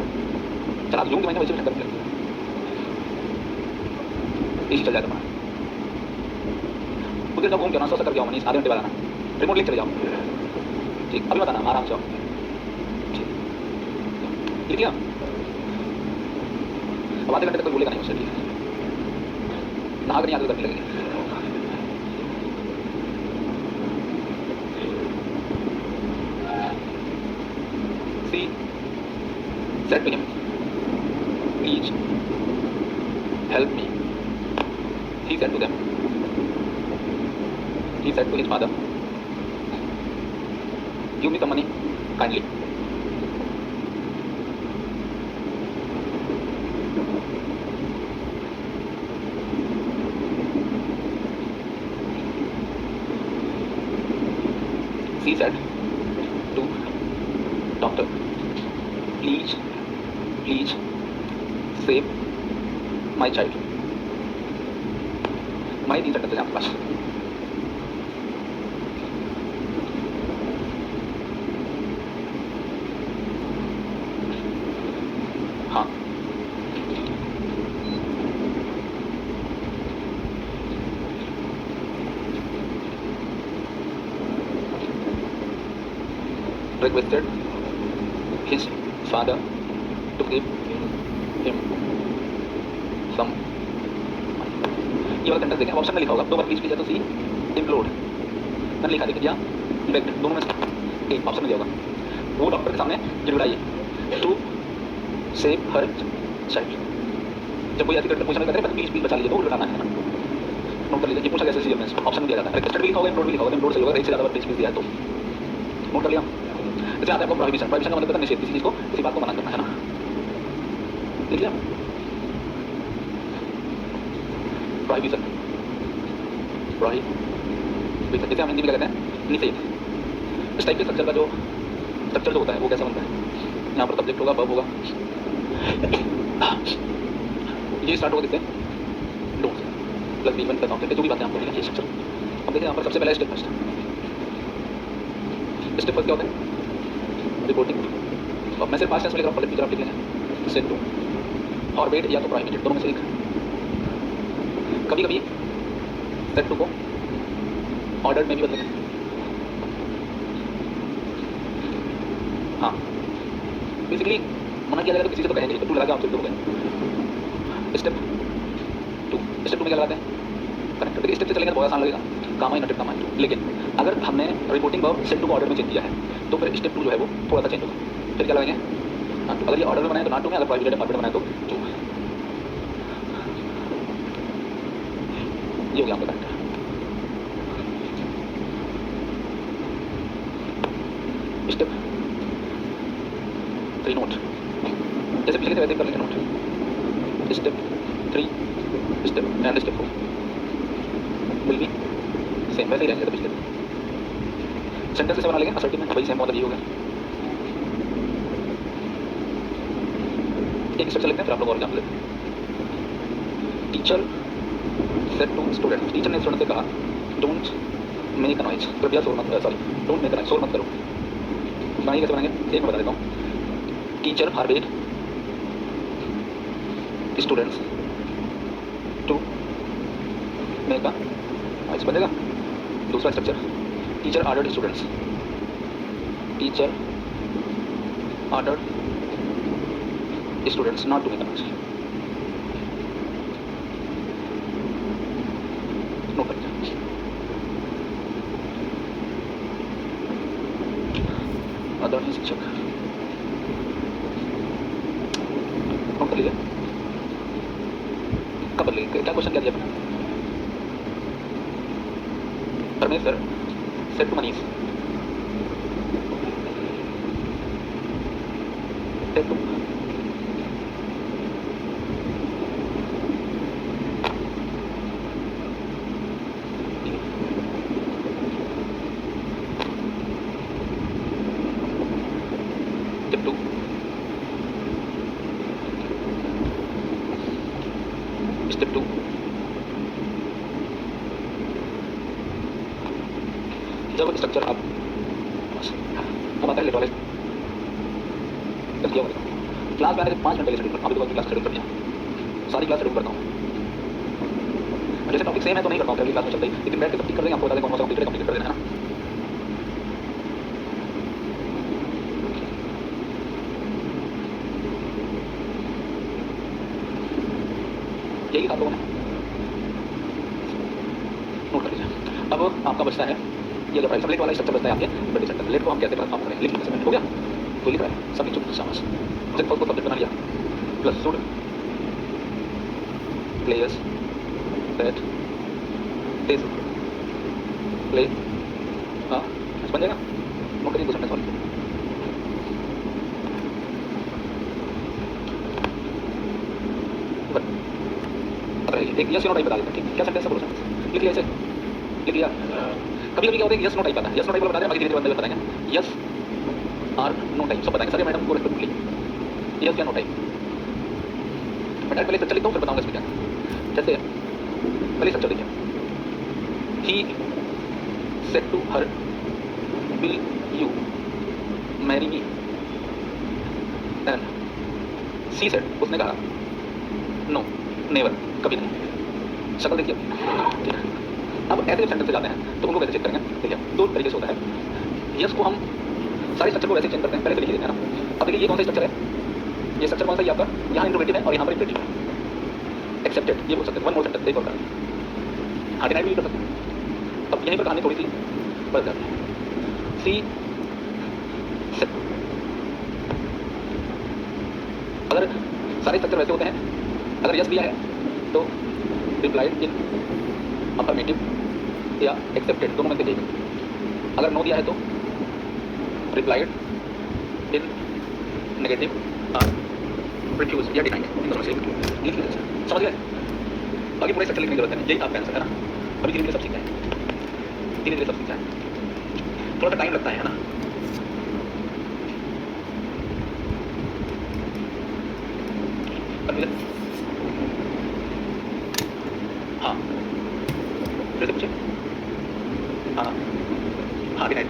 S1: चला दो, जून के महीने वैसे भी ठंडा लगेगी, इसी चल जाए तुम्हारा। उधर जब घूम के नाश्ता करके आओ मनीष, आधे घंटे बाद आना, रिमोट लेके चले जाओ, ठीक, अभी मत आना, आराम से आओ, ठीक है। अब आधे घंटे तक कोई बोलेगा नहीं उससे, ठीक है, नहा कर नहीं आगे गर्मी लगेगी। She said to him, please help me, he said to them, he said to his father, give me some money kindly. She said to doctor, please save my child. मैं 3 सेकंड से आपके पास। हाँ, requested his father to give him some। ये वाला सेंटेंस देखें, ऑप्शन में लिखा होगा, दो बार प्लीज या तो सी इम्प्लोड, मैंने लिखा देखिए, या बेग्ड, दोनों में से एक ऑप्शन में दिया होगा। वो डॉक्टर के सामने गिड़गिड़ाई टू सेव हर चाइल्ड। जब कोई ऐसी क्वेश्चन करता है प्लीज बचा लीजिए, तो वो लगाना है ना, नोट कर लीजिए। ये पूछा कैसे सीएम में ऑप्शन में दिया जाता है, रिक्वेस्टेड भी लिखा होगा, इम्प्लोड भी लिखा होगा, इम्प्लोड सही होगा, एक से ज़्यादा बार प्लीज दिया है तो नोट कर लिया। जैसे आता है आपको प्रोहिबिशन, प्रोहिबिशन का मतलब है निषेध, किसी चीज़ को किसी बात को मना करना है ना, लिख लिया प्रोहिबिशन, प्रोहिबिशन जैसे हम हिंदी में क्या कहते हैं निषेध। इस टाइप के स्ट्रक्चर का जो स्ट्रक्चर जो होता है वो कैसा बनता है, यहाँ पर सब्जेक्ट होगा, वर्ब होगा, ये स्टार्ट होगा किससे, don't plus B one plus object, जो भी बातें आपको मिलेंगी ये स्ट्रक्चर। अब देखिए यहाँ पर सबसे पहला स्टेप फर्स्ट, स्टेप फर्स्ट क्या होता है, रिपोर्टिंग। अब मैं सिर्फ पास्ट टेंस में लिख रहा हूँ, फ्यूचर आप लिख लेंगे, सेड टू और वेट या तो प्रोहिबिटेड, दोनों में से एक। कभी कभी सेड टू को ऑर्डर में भी बदलेंगे। हाँ, बेसिकली मना किया जाएगा तो किसी से तो कहेंगे, टू लगा के आप चलते हो गए। स्टेप टू में क्या लगाते हैं, करेक्ट। देखिए स्टेप से चलेंगे तो बहुत आसान लगेगा, कामा इन कामा इन, लेकिन अगर हमने रिपोर्टिंग वर्ब सेड टू को ऑर्डर में चेंज किया है तो फिर स्टेप टू जो है वो थोड़ा सा चेंज होगा। फिर क्या लगाएंगे, हाँ, तो अगर ये ऑर्डर में बनाए तो नॉट टू में, अगर प्रोहिबिटेड में बनाए तो टू में। ये हो गया आपका करेक्ट। स्टेप 3 नोट, जैसे पिछले थे वैसे कर लेंगे note. Step 3 step and step 4 will be same, वैसे ही रहेंगे तो पिछले। सेंटेंस कैसे बना लेंगे असर्टिव में, वही सेम मतलब ये हो गया। एक स्ट्रक्चर लिखते हैं फिर आप लोग और एग्जाम्पल लेते हैं। Teacher said to student, teacher ने स्टूडेंट से कहा डोंट मेक अ नॉइज, कृपया शोर मत sorry don't make a noise, शोर मत करो। बनाइए कैसे बनाएंगे एक मैं बता देता हूँ। Teacher forbade students to make a noise, बनेगा। दूसरा structure teacher ordered students, teacher ordered students not to make a noise. Note कर लीजिए। आदरणीय शिक्षक, नोट कर लीजिए। कब कर लीजिए, क्या क्वेश्चन क्या दिया आपने? Parmeshwar said to Manish, said to step to step to जब स्ट्रक्चर आप अब आता है लेट वाले किया होगा। क्लास में आने से 5 मिनट पहले शेड्यूल करता हूँ, अभी तो क्लास शेड्यूल कर दिया, सारी क्लास शेड्यूल करता हूँ। जैसे टॉपिक सेम है तो नहीं करता हूँ, अगली क्लास में चलते ही, लेकिन बैठ के कंप्लीट कर देंगे, आपको बता दें कौन सा कंप्लीट कर देना है ना। यही आप लोगों ने नोट कर लीजिए। अब आपका बचता है ये जो सबलेट वाला स्ट्रक्चर बचता है आपके बड़े सेंटेंस। लेट को हम कैसे काम करें, लिख कैसे हो गया, कोई लिख रहा है सभी चुप शाबाश। जब फर्स्ट को सब्जेक्ट बना लिया plus should players that they should play, हाँ बन जाएगा। नोट करिए 2 सेंटेंस वाली। एक यस नो टाइप बता देते हैं, ठीक क्या सेंटेंस है, बोलो सेंटेंस लिख लिया ऐसे, लिख लिया। कभी कभी क्या होता है यस नो टाइप आता है, यस नो टाइप बता दें, बाकी धीरे धीरे बताएंगे यस आर नो टाइप सब बताएंगे। सारे मैडम को रेस्पेक्टफुली यस या नो टाइप। मैं टाइप पहले स्ट्रक्चर लिखता हूँ फिर बताऊंगा इसमें क्या। जैसे पहले स्ट्रक्चर देखिए, he said to her will you marry me, and she said उसने कहा नो नेवर कभी नहीं। शक्ल देखिए, ठीक है। अब ऐसे सेंटेंस से जाते हैं तो उनको कैसे चेक करेंगे, देखिए 2 तरीके से होता है। यस को हम सारे स्ट्रक्चर को वैसे चेंज करते हैं, पहले से लिख देते हैं ना। अब देखिए ये कौन सा स्ट्रक्चर है, ये स्ट्रक्चर कौन सा है आपका, यहाँ इंट्रोगेटिव है और यहाँ पर इंट्रोगेटिव है। एक्सेप्टेड ये बोल सकते हैं, वन मोर सेंटेंस एक और कर हाँ डिनाइड भी कर सकते हैं। अब यहीं पर कहानी थोड़ी सी बदल जाती है। सी अगर सारे स्ट्रक्चर वैसे होते हैं, अगर यस दिया है तो रिप्लाइड इन अफर्मेटिव या एक्सेप्टेड दोनों में से एक। अगर नो दिया है तो रिप्लाइड इन नेगेटिव रिफ्यूज या डिनाइड, इन दोनों से लिख लीजिए। समझ गए? बाकी पूरे स्ट्रक्चर लिखने की जरूरत नहीं, यही आपका आंसर है ना। अभी धीरे धीरे सब सीखना है, धीरे धीरे सब सीखना है, थोड़ा सा टाइम लगता है ना। हाँ फिर से पूछे, हाँ हाँ डिनाइड